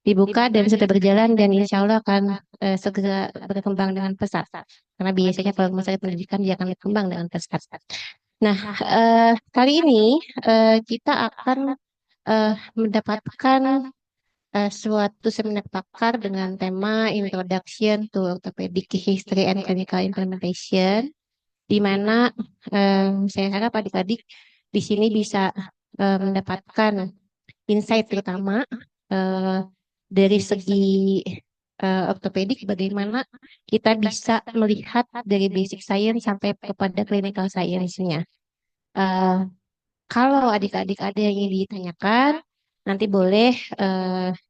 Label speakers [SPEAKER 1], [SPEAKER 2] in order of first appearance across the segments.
[SPEAKER 1] dibuka dan sudah berjalan dan insya Allah akan segera berkembang dengan pesat. Karena biasanya kalau rumah sakit pendidikan dia akan berkembang dengan pesat. Nah, kali ini kita akan mendapatkan suatu seminar pakar dengan tema Introduction to Orthopedic History and Clinical Implementation, di mana saya harap adik-adik di sini bisa mendapatkan insight terutama eh, dari segi ortopedik, bagaimana kita bisa melihat dari basic science sampai kepada clinical science-nya. Eh, Kalau adik-adik ada yang ingin ditanyakan, nanti boleh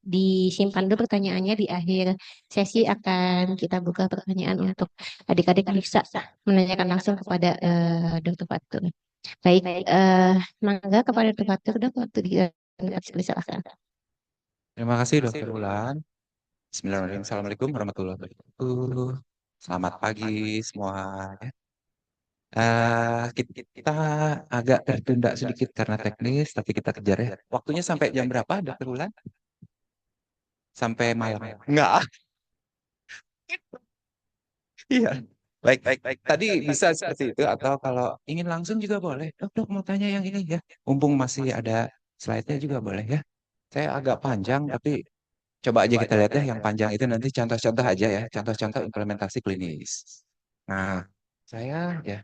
[SPEAKER 1] disimpan dulu pertanyaannya di akhir sesi akan kita buka pertanyaan untuk adik-adik bisa menanyakan langsung kepada Dr. Fatur. Baik, mangga kepada Dr. Fatur, dok, waktu disilahkan.
[SPEAKER 2] Terima kasih Dokter Ulan. Bismillahirrahmanirrahim. Assalamualaikum warahmatullahi wabarakatuh. Selamat pagi semua. Kita agak tertunda sedikit karena teknis, tapi kita kejar ya. Waktunya sampai jam berapa, Dokter Ulan? Sampai malam. Enggak. Iya. Baik, baik, baik. Tadi bisa seperti itu, atau kalau ingin langsung juga boleh. Dok, mau tanya yang ini ya. Mumpung masih ada slide-nya juga boleh ya. Saya agak panjang, tapi coba aja kita lihat ya, yang panjang itu nanti contoh-contoh aja ya, contoh-contoh implementasi klinis. Nah, saya ya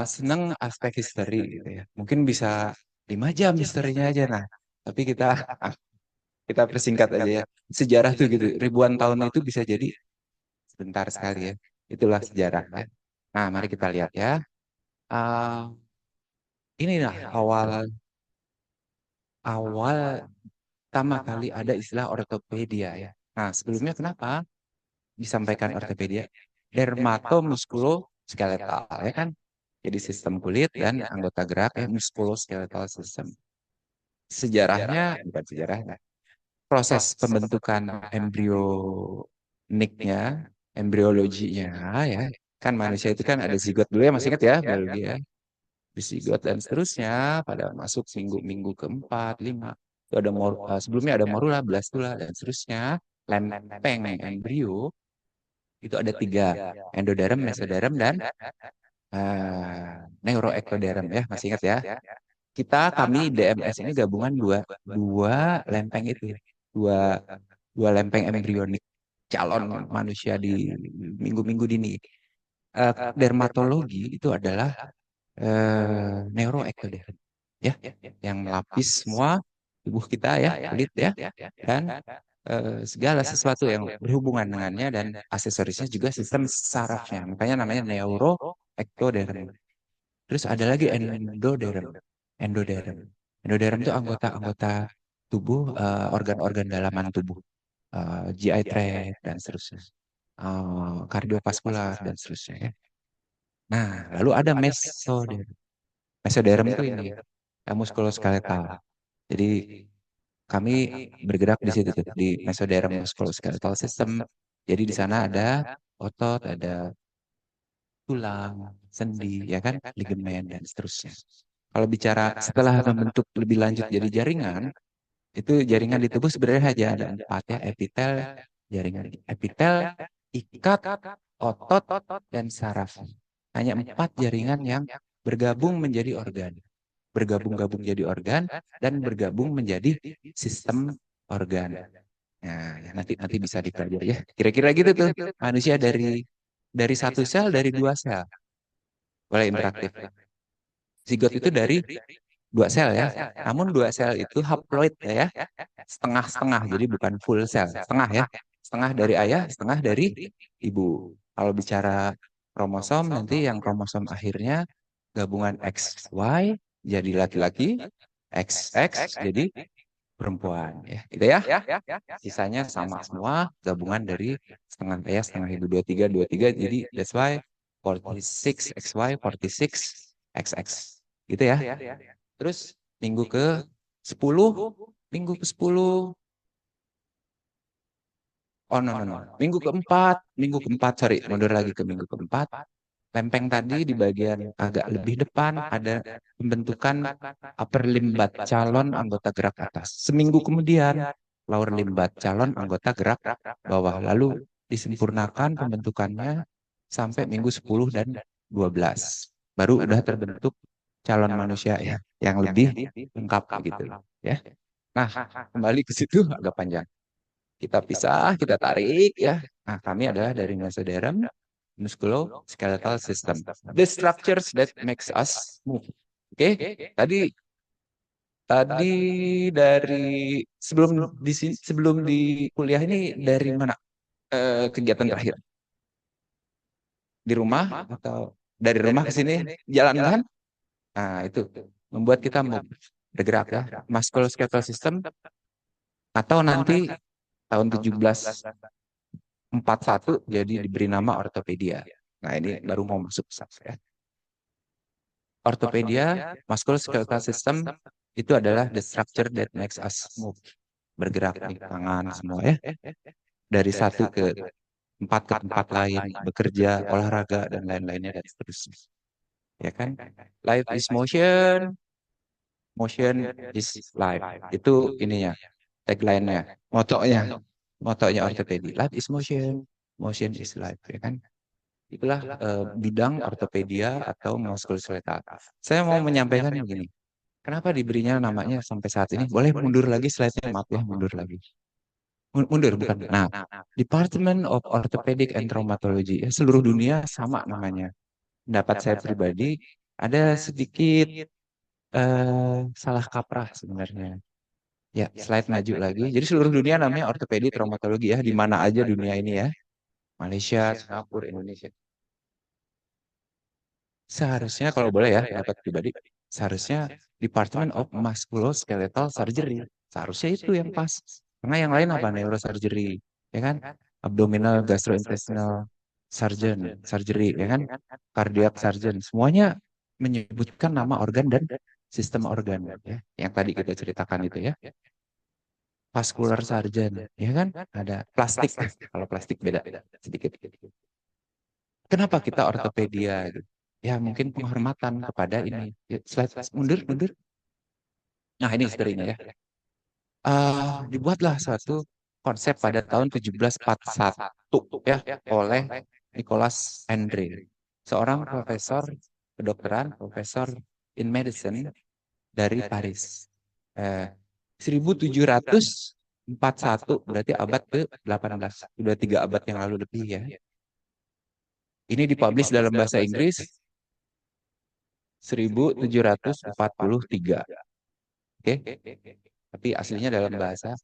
[SPEAKER 2] seneng aspek history gitu ya. Mungkin bisa 5 jam historinya aja nah. Tapi kita persingkat aja ya. Sejarah tuh gitu, ribuan tahun itu bisa jadi sebentar sekali ya. Itulah sejarah ya. Nah, mari kita lihat ya. Uh, inilah awal awal pertama kali ada istilah ortopedia ya. Nah, sebelumnya kenapa disampaikan ortopedia? Dermatomuskuloskeletal ya kan? Jadi sistem kulit dan anggota gerak ya muskuloskeletal system. Sejarahnya bukan sejarahnya. Proses pembentukan embrioniknya, embriologinya ya. Kan manusia itu kan ada zigot dulu ya, masih ingat ya biologi ya. Zigot dan seterusnya pada masuk minggu keempat, lima. Itu ada sebelumnya ada morula, blastula dan seterusnya. Lempeng embrio itu ada tiga, endoderm, mesoderm, dan neuroectoderm ya, masih ingat ya? Kami DMS ini gabungan dua dua lempeng itu, dua dua lempeng embrionik calon manusia di minggu-minggu dini. Dermatologi itu adalah neuroectoderm ya, yang melapis semua tubuh kita ya, kulit ya, dan segala sesuatu yang berhubungan dengannya, dan aksesorisnya juga sistem sarafnya. Makanya namanya neuroectoderm. Terus ada lagi endoderm. Endoderm. Endoderm itu anggota-anggota tubuh, organ-organ dalaman tubuh, GI tract dan seterusnya, kardiovaskular dan seterusnya ya. Nah, lalu ada mesoderm. Mesoderm itu ini, muskuloskeletal. Jadi kami bergerak di situ tuh, di mesoderm musculoskeletal system. Jadi di sana ada otot, ada tulang, sendi, ya kan, ligamen dan seterusnya. Kalau bicara setelah membentuk lebih lanjut jadi jaringan, itu jaringan di tubuh sebenarnya hanya ada empat ya, epitel, jaringan epitel, ikat, otot, dan saraf. Hanya empat jaringan yang bergabung menjadi organ. Bergabung-gabung jadi organ dan bergabung menjadi sistem organ. Nah, ya nanti nanti bisa dipelajari ya. Kira-kira gitu tuh. Manusia dari satu sel, dari dua sel. Boleh interaktif. Zigot itu dari dua sel ya. Namun dua sel itu haploid ya. Setengah-setengah, jadi bukan full sel. Setengah ya. Setengah dari ayah, setengah dari ibu. Kalau bicara kromosom, nanti yang kromosom akhirnya gabungan XY jadi laki-laki, XX jadi perempuan ya. Gitu ya. Sisanya sama semua, gabungan dari setengah ayah, setengah ibu, 23 jadi that's why 46 XY, 46 XX. Gitu ya. Terus minggu ke 10, minggu ke 10, oh no no no, minggu keempat, sorry, mundur lagi ke minggu keempat. lempeng tadi di bagian agak lebih depan ada pembentukan upper limb butt calon anggota gerak atas. Seminggu kemudian lower limb butt calon anggota gerak bawah. Lalu disempurnakan pembentukannya sampai minggu 10 dan 12. Baru udah terbentuk calon manusia ya yang lebih lengkap gitu ya. Nah, kembali ke situ agak panjang. Kita pisah, kita tarik ya. Nah, kami adalah dari mesoderm musculoskeletal system. The structures that makes us move. Oke, tadi tadi dari sebelum di sebelum di kuliah ini dari mana kegiatan terakhir? Di rumah atau dari rumah ke sini jalan-jalan? Nah, itu membuat kita move, bergerak ya. Musculoskeletal system atau nanti tahun 1741 jadi diberi nama ortopedia. Nah, ini baru mau masuk ya. Ortopedia, musculoskeletal system itu adalah the structure that makes us move. Bergerak di tangan semua ya. Dari satu ke tempat ke tempat lain, bekerja, olahraga, dan lain-lainnya dan seterusnya. Ya kan? Life is motion, motion is life. Itu ininya, tagline-nya, motonya. Motonya ortopedi. Life is motion, motion is life. Ya kan? Itulah bidang ortopedia atau muskuloskeletal. Saya mau menyampaikan begini. Kenapa diberinya namanya sampai saat ini? Boleh mundur lagi slide-nya, maaf ya, mundur lagi. Mundur, bukan. Nah, Department of Orthopedic and Traumatology. Ya, seluruh dunia sama namanya. Pendapat saya pribadi, ada sedikit salah kaprah sebenarnya. Ya, slide maju lagi. Jadi seluruh dunia namanya ortopedi traumatologi ya, di mana aja dunia ini ya. Malaysia, Singapura, Indonesia. Seharusnya kalau boleh ya, pendapat pribadi, seharusnya Department of Musculoskeletal Surgery. Seharusnya itu yang pas. Karena yang lain apa? Neurosurgery, ya kan? Abdominal, gastrointestinal surgeon, surgery, ya kan? Cardiac surgeon. Semuanya menyebutkan nama organ dan sistem organ, ya. Yang tadi kita ceritakan itu ya. Vascular surgeon, ya kan? Ada plastik. Kalau plastik beda sedikit. Kenapa kita ortopedia gitu? Ya mungkin penghormatan kepada ini. Ya, slide mundur, mundur. Nah ini historinya ya. Dibuatlah suatu konsep pada tahun 1741 ya oleh Nicholas Andre, seorang profesor kedokteran, profesor in medicine dari Paris. 1741 berarti abad ke-18. Sudah 3 abad yang lalu lebih ya. Ini dipublish dalam bahasa Inggris 1743. Oke. Tapi aslinya dalam bahasa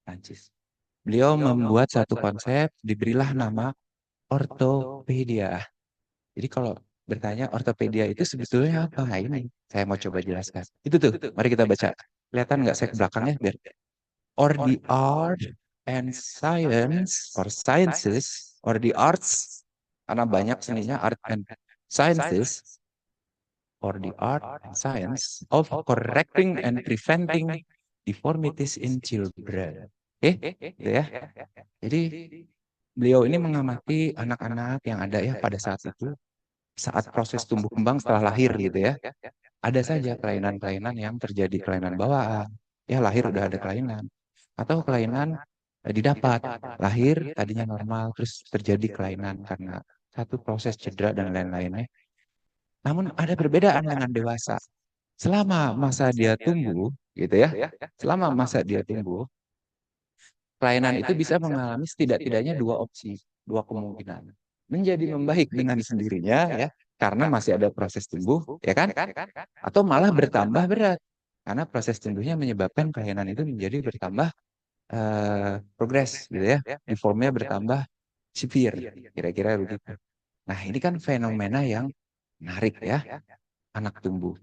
[SPEAKER 2] Prancis. Beliau membuat satu konsep, diberilah nama ortopedia. Jadi kalau bertanya ortopedia itu sebetulnya apa? Nah, ini saya mau coba jelaskan. Itu tuh, mari kita baca. Kelihatan nggak saya ke belakangnya? Biar. Or the art and science, or sciences, or the arts, karena banyak seninya art and sciences, or the art and science of correcting and preventing deformities in children. Gitu ya. Jadi beliau ini mengamati anak-anak yang ada ya pada saat itu, saat proses tumbuh kembang setelah lahir gitu ya. Ada saja kelainan-kelainan yang terjadi, kelainan bawaan. Ya lahir udah ada kelainan. Atau kelainan didapat, lahir tadinya normal, terus terjadi kelainan karena satu proses cedera dan lain-lainnya. Namun ada perbedaan dengan dewasa. Selama masa dia tumbuh, gitu ya, selama masa dia tumbuh, kelainan itu bisa mengalami setidak-tidaknya dua opsi, dua kemungkinan. Menjadi membaik dengan sendirinya, ya, karena masih ada proses tumbuh, ya kan? Atau malah bertambah berat, karena proses tumbuhnya menyebabkan kelainan itu menjadi bertambah progres, gitu ya, deformnya bertambah severe, kira-kira begitu. Nah, ini kan fenomena yang menarik ya, anak tumbuh.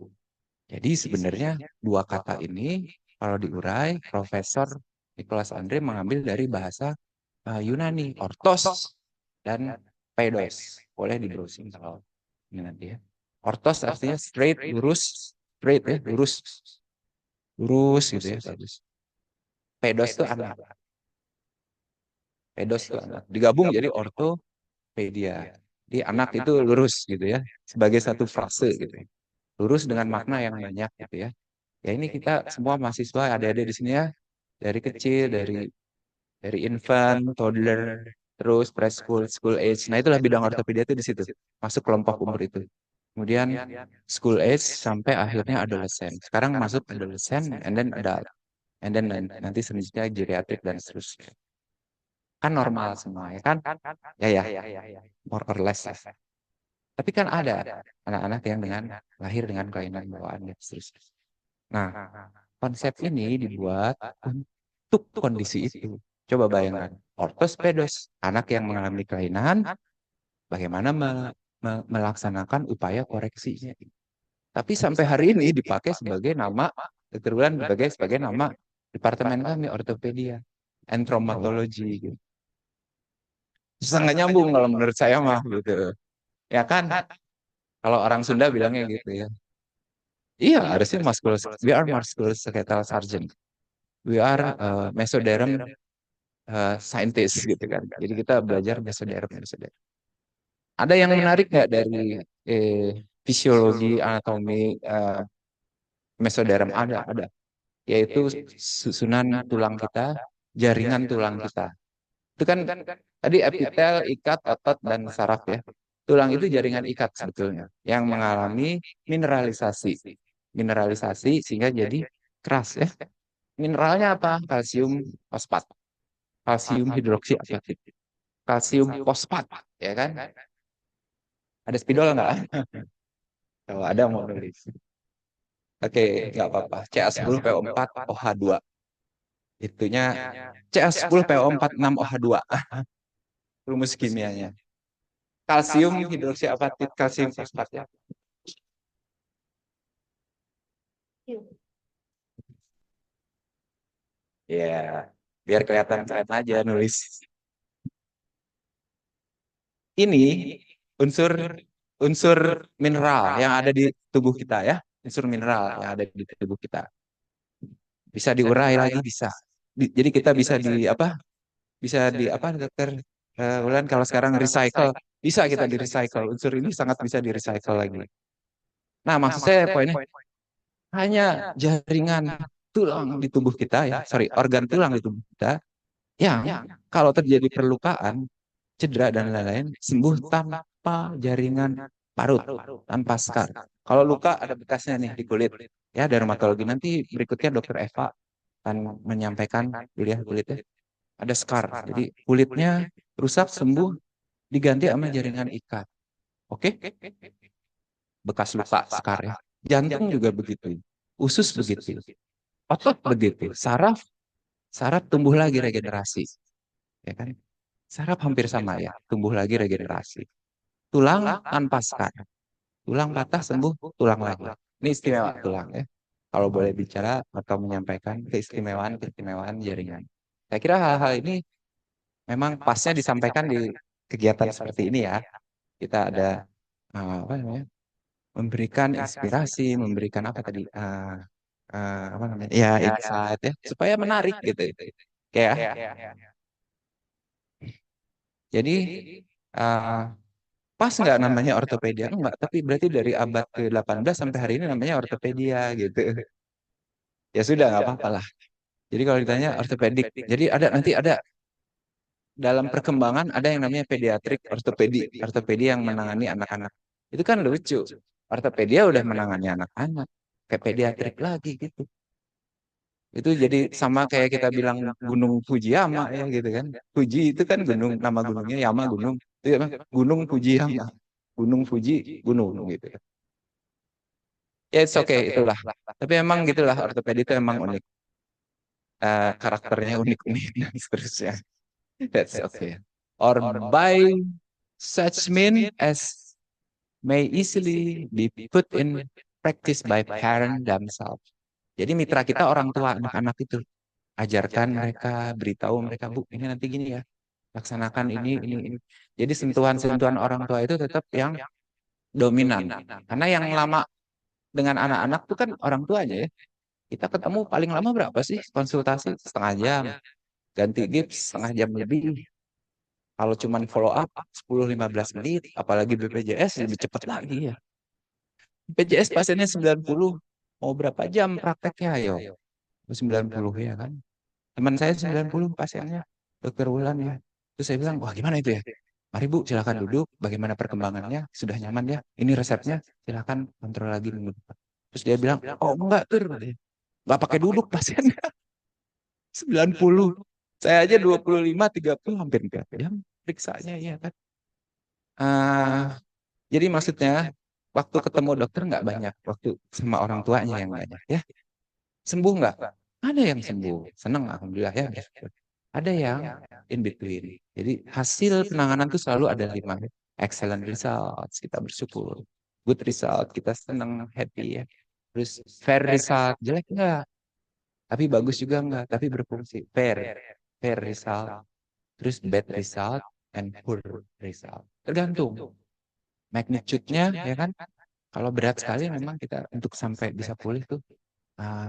[SPEAKER 2] Jadi sebenarnya dua kata ini kalau diurai, Profesor Nicholas Andre mengambil dari bahasa Yunani, ortos dan pedos. Boleh di browsing kalau ini nanti ya. Ortos artinya straight, lurus, straight ya, lurus, lurus gitu ya, bagus. Pedos itu anak, pedos itu anak. Digabung jadi ortopedia. Jadi anak itu lurus gitu ya, sebagai satu frase gitu ya. Lurus dengan makna yang banyak gitu ya. Ya ini kita semua mahasiswa adik-adik di sini ya, dari kecil, dari infant, toddler, terus preschool, school age. Nah itulah bidang ortopedia itu di situ, masuk kelompok umur itu. Kemudian school age sampai akhirnya adolescent. Sekarang masuk adolescent, and then adult, and then nanti selanjutnya geriatrik dan seterusnya. Kan normal semua ya kan? Ya ya, more or less lah. Tapi kan ada anak-anak yang lahir dengan kelainan bawaan dan seterusnya. Nah, konsep ini dibuat untuk kondisi itu. Coba bayangkan, ortospedos, anak yang mengalami kelainan, bagaimana melaksanakan upaya koreksinya. Tapi sampai hari ini dipakai sebagai nama, Dr. Wulan dipakai sebagai nama departemen kami, ortopedia, and traumatology. Gitu. Sangat nyambung kalau menurut saya mah gitu. Ya kan? Kalau orang Sunda bilangnya gitu ya. Iya, harusnya we are musculoskeletal surgeon. We are mesoderm scientist gitu kan. Jadi kita belajar mesoderm. Ada yang menarik nggak dari fisiologi, anatomi mesoderm? Ada. Yaitu susunan tulang kita, jaringan tulang kita. Itu kan tadi epitel, ikat, otot, dan saraf ya. Tulang itu jaringan ikat sebetulnya yang mengalami mineralisasi. Mineralisasi sehingga jadi keras ya. Mineralnya apa? Kalsium fosfat, kalsium hidroksiapatit, kalsium fosfat, ya kan? Ada spidol nggak? Kalau ada mau nulis. Oke, nggak apa-apa. Ca10PO4 OH2. Itunya Ca10PO46 OH2. Rumus kimianya. Kalsium hidroksiapatit, kalsium fosfat ya. Ya, biar kelihatan keren aja nulis. Ini unsur unsur mineral yang ada di tubuh kita ya, unsur mineral yang ada di tubuh kita. Bisa diurai lagi bisa. Jadi kita bisa di apa? Bisa di apa dokter Wulan kalau sekarang recycle, bisa kita di recycle. Unsur ini sangat bisa di recycle lagi. Nah, maksud saya poinnya hanya jaringan tulang di tubuh kita ya, sorry, organ tulang di tubuh kita yang kalau terjadi perlukaan, cedera dan lain-lain sembuh tanpa jaringan parut, tanpa skar. Kalau luka ada bekasnya nih di kulit. Ya, dermatologi nanti berikutnya dokter Eva akan menyampaikan kuliah kulitnya. Ada skar. Jadi kulitnya rusak sembuh diganti sama jaringan ikat. Oke? Bekas luka skar ya. Jantung juga begitu. Usus begitu. Otot begitu. Saraf saraf tumbuh lagi regenerasi. Ya kan? Saraf hampir sama ya, tumbuh lagi regenerasi. Tulang tanpa skar. Tulang patah sembuh, tulang lagi. Ini istimewa tulang ya. Kalau boleh bicara atau menyampaikan keistimewaan jaringan. Saya kira hal-hal ini memang pasnya disampaikan di kegiatan seperti ini ya. Kita ada apa namanya? Memberikan inspirasi, memberikan apa tadi? Apa namanya? Ya, insight ya, supaya menarik gitu. Kayak jadi uh, pas nggak namanya ortopedia? Enggak, tapi berarti dari abad ke-18 sampai hari ini namanya ortopedia gitu. Ya sudah nggak apa-apa lah. Jadi kalau ditanya ortopedik, jadi nanti ada dalam perkembangan ada yang namanya pediatrik ortopedi, ortopedi yang menangani anak-anak. Itu kan lucu. Ortopedia udah menangani anak-anak, kayak pediatrik lagi gitu. Itu jadi sama kayak kita bilang Gunung Fujiyama ya gitu kan. Fuji itu kan gunung, nama gunungnya Yama gunung. Itu ya, Gunung Fujiyama. Gunung Fuji, gunung gitu. Ya, it's okay, itulah. Tapi emang gitulah, ortopedi itu emang unik. Karakternya unik-unik dan seterusnya. That's okay. Or by such mean as may easily be put in practice by parent themselves. Jadi mitra kita orang tua anak-anak itu. Ajarkan mereka, beritahu mereka, Bu, ini nanti gini ya. Laksanakan ini. Jadi sentuhan-sentuhan orang tua itu tetap yang dominan. Karena yang lama dengan anak-anak itu kan orang tua aja ya. Kita ketemu paling lama berapa sih konsultasi? Setengah jam. Ganti gips setengah jam lebih. Kalau cuman follow up 10-15 menit, apalagi BPJS lebih cepat lagi ya. BPJS pasiennya 90, mau berapa jam prakteknya ayo? 90 ya kan? Teman saya 90 pasiennya, dokter Wulan ya. Terus saya bilang, wah gimana itu ya? Mari Bu, silakan duduk. Bagaimana perkembangannya? Sudah nyaman ya? Ini resepnya, silakan kontrol lagi minggu depan. Terus dia bilang, oh enggak tur, nggak pakai duduk pasiennya 90. Saya aja 25, 30 hampir enggak jam periksanya ya kan. Ah, jadi maksudnya waktu ketemu dokter nggak banyak, waktu sama orang tuanya yang banyak ya. Sembuh nggak? Ada yang sembuh, senang alhamdulillah ya. Ada yang in between. Jadi hasil penanganan itu selalu ada 5. Excellent results, kita bersyukur. Good result, kita senang, happy ya. Terus fair result, jelek nggak? Tapi bagus juga nggak? Tapi berfungsi. Fair, fair result. Terus bad result and poor result. Tergantung magnitude-nya ya kan. Kalau berat sekali memang kita untuk sampai bisa pulih tuh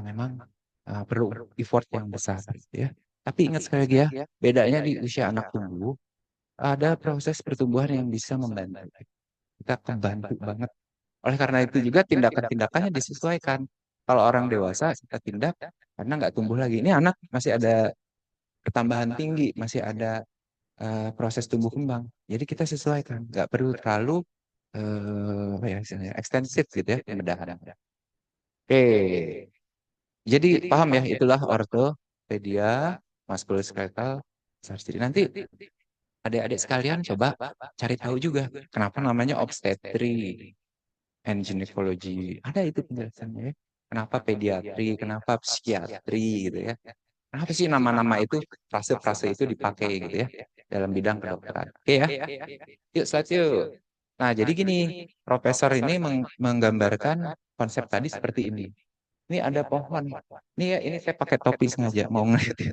[SPEAKER 2] memang perlu effort yang besar gitu ya. Tapi ingat sekali lagi ya, bedanya di usia anak tumbuh ada proses pertumbuhan yang bisa membantu. Kita kebantu banget. Oleh karena itu juga tindakan-tindakannya disesuaikan. Kalau orang dewasa kita tindak karena nggak tumbuh lagi. Ini anak masih ada pertambahan tinggi, masih ada proses tumbuh kembang. Jadi kita sesuaikan, nggak perlu terlalu apa ya istilahnya ekstensif gitu ya pembedahan. Oke, jadi paham ya itulah ortopedia, muskuloskeletal, surgery. Nanti adik-adik sekalian coba cari tahu juga kenapa namanya obstetri and gynecology. Ada itu penjelasannya ya. Kenapa pediatri, kenapa psikiatri gitu ya. Kenapa sih nama-nama itu, frase-frase itu dipakai gitu ya dalam bidang kedokteran. Oke ya. Yuk slide yuk. Nah, jadi gini, profesor ini menggambarkan konsep tadi seperti ini. Ini ada pohon. Ini ya, ini saya pakai topi sengaja mau ngeliatin.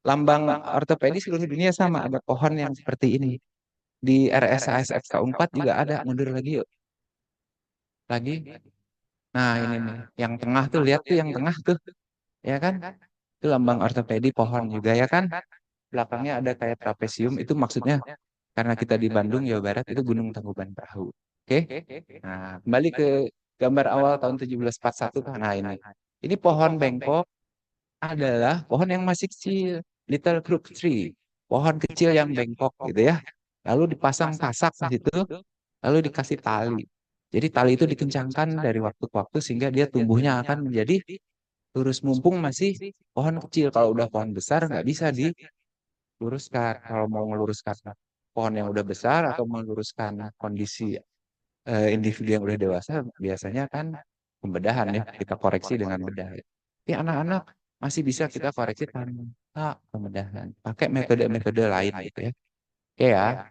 [SPEAKER 2] Lambang ortopedi seluruh dunia sama, ada pohon yang seperti ini. Di RSASFK 4 juga ada, mundur lagi yuk. Lagi. Nah, ini nih, yang tengah tuh lihat tuh yang tengah tuh, ya kan? Itu lambang ortopedi pohon juga ya kan? Belakangnya ada kayak trapesium, itu maksudnya karena kita di Bandung, Jawa Barat, itu Gunung Tangkuban Perahu. Oke? Nah, kembali ke gambar awal tahun 1741. Nah, ini. Ini pohon bengkok adalah pohon yang masih kecil. Little crook tree. Pohon kecil yang bengkok gitu ya. Lalu dipasang pasak di situ, lalu dikasih tali. Jadi tali itu dikencangkan dari waktu ke waktu sehingga dia tumbuhnya akan menjadi lurus mumpung masih pohon kecil. Kalau udah pohon besar nggak bisa diluruskan. Kalau mau meluruskan pohon yang udah besar atau meluruskan kondisi individu yang udah dewasa biasanya kan pembedahan ya kita koreksi dengan bedah. Tapi anak-anak masih bisa kita koreksi tanpa pembedahan pakai metode-metode lain gitu ya. Oke ya.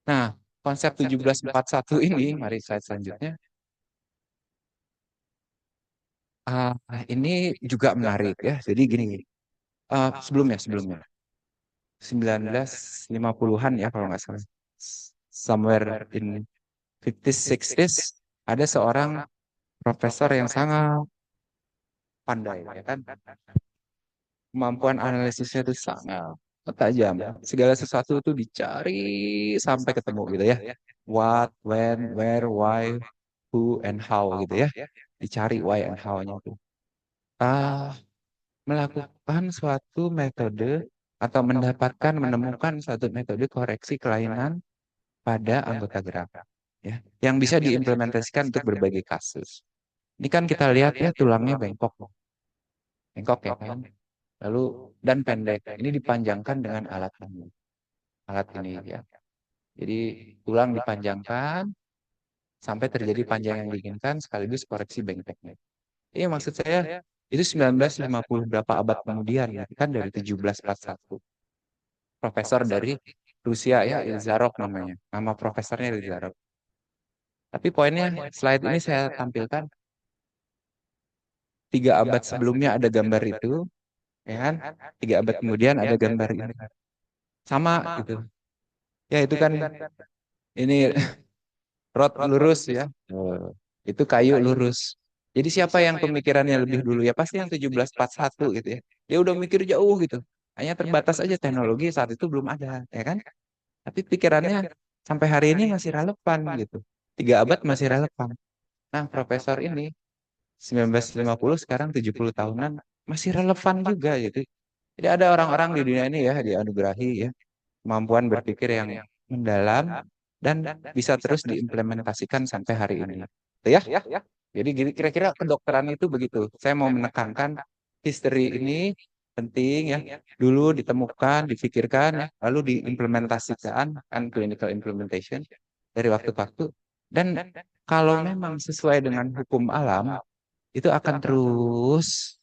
[SPEAKER 2] Nah, konsep 1741 ini mari slide selanjutnya. Ah, ini juga menarik ya. Jadi gini, sebelumnya 1950-an ya kalau nggak salah. Somewhere in 50s, 60s ada seorang profesor yang sangat pandai ya kan. Kemampuan analisisnya itu sangat tajam. Segala sesuatu itu dicari sampai ketemu gitu ya. What, when, where, why, who, and how gitu ya. Dicari why and how-nya tuh. Ah, melakukan suatu metode atau menemukan suatu metode koreksi kelainan pada anggota gerak ya yang bisa diimplementasikan untuk berbagai kasus. Ini kan kita lihat ya tulangnya bengkok, bengkok ya kan. Lalu dan pendek. Ini dipanjangkan dengan alat ini. Alat ini ya. Jadi tulang dipanjangkan sampai terjadi panjang yang diinginkan sekaligus koreksi bengkoknya. Ini maksud saya itu 1950 berapa abad kemudian ya kan dari 1741. Profesor dari Rusia ya Ilzarov namanya. Nama profesornya Ilzarov. Tapi poinnya slide ini saya tampilkan 3 abad sebelumnya ada gambar itu, ya kan? 3 abad kemudian ada gambar ini. Sama gitu. Ya itu kan ini rod lurus ya. Itu kayu lurus. Jadi siapa yang pemikirannya lebih dulu ya pasti yang 1741 gitu ya. Dia udah mikir jauh gitu. Hanya terbatas aja teknologi saat itu belum ada, ya kan? Tapi pikirannya sampai hari ini masih relevan gitu. 3 abad masih relevan. Nah, profesor ini 1950 sekarang 70 tahunan masih relevan juga gitu. Jadi ada orang-orang di dunia ini ya dianugerahi ya kemampuan berpikir yang mendalam dan bisa terus diimplementasikan sampai hari ini. Ya, jadi kira-kira kedokteran itu begitu. Saya mau menekankan history ini penting ya. Dulu ditemukan, difikirkan, ya, lalu diimplementasikan, kan clinical implementation dari waktu ke waktu. Dan kalau memang sesuai dengan hukum alam, itu akan terus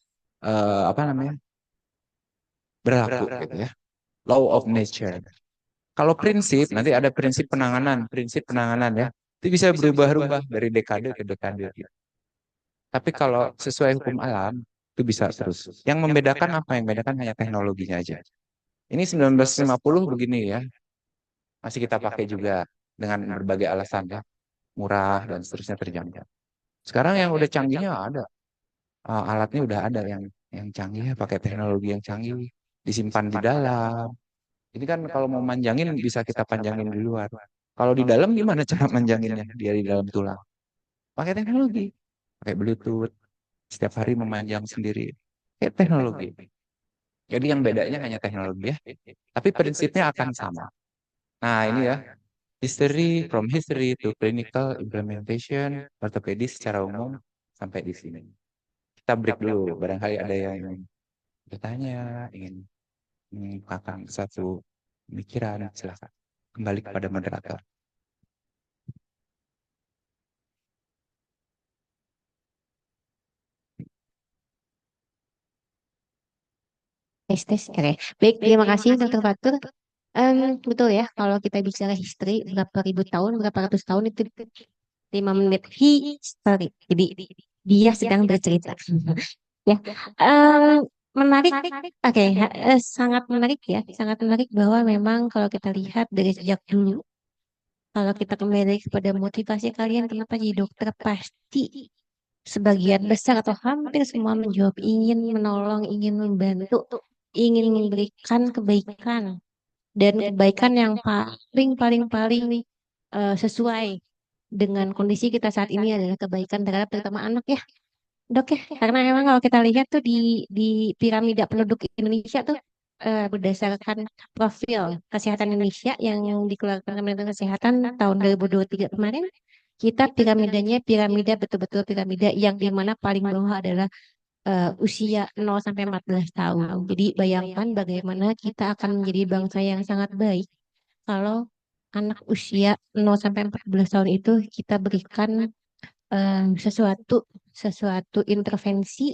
[SPEAKER 2] apa namanya berlaku gitu ya. Law of nature. Kalau prinsip, nanti ada prinsip penanganan ya. Itu bisa berubah-ubah dari dekade ke dekade gitu. Tapi kalau sesuai hukum alam, itu bisa terus. Yang membedakan apa? Yang membedakan hanya teknologinya aja. Ini 1950 begini ya, masih kita pakai juga dengan berbagai alasan ya, murah dan seterusnya terjangkau. Sekarang yang udah canggihnya ada, alatnya udah ada yang canggih ya, pakai teknologi yang canggih, disimpan di dalam. Ini kan kalau mau manjangin bisa kita panjangin di luar. Kalau di dalam gimana cara manjanginnya? Dia di dalam tulang. Pakai teknologi, pakai Bluetooth. Setiap hari memanjang sendiri. Pakai teknologi. Jadi yang bedanya hanya teknologi ya. Tapi prinsipnya akan sama. Nah ini ya, from history to clinical implementation, orthopedic secara umum sampai di sini. Kita break dulu. Barangkali ada yang ingin bertanya, ingin mengungkapkan satu pemikiran, silakan. Kembali kepada moderator.
[SPEAKER 1] Tes, tes. Oke. Baik, terima kasih Dokter Fatur. Betul ya, kalau kita bicara history, berapa ribu tahun, berapa ratus tahun itu 5 menit history. Jadi dia sedang bercerita. Ya, em, menarik. Oke, sangat menarik ya, sangat menarik bahwa memang kalau kita lihat dari sejak dulu, kalau kita kembali kepada motivasi kalian kenapa jadi dokter, pasti sebagian besar atau hampir semua menjawab ingin menolong, ingin membantu, ingin memberikan kebaikan dan kebaikan yang paling paling paling sesuai dengan kondisi kita saat ini adalah kebaikan terhadap terutama anak ya dok ya karena memang kalau kita lihat tuh di piramida penduduk Indonesia tuh berdasarkan profil kesehatan Indonesia yang dikeluarkan Kementerian Kesehatan tahun 2023 kemarin kita piramidanya piramida betul-betul piramida yang dimana paling bawah adalah usia 0 sampai 14 tahun. Jadi bayangkan bagaimana kita akan menjadi bangsa yang sangat baik kalau anak usia 0 sampai 14 tahun itu kita berikan sesuatu sesuatu intervensi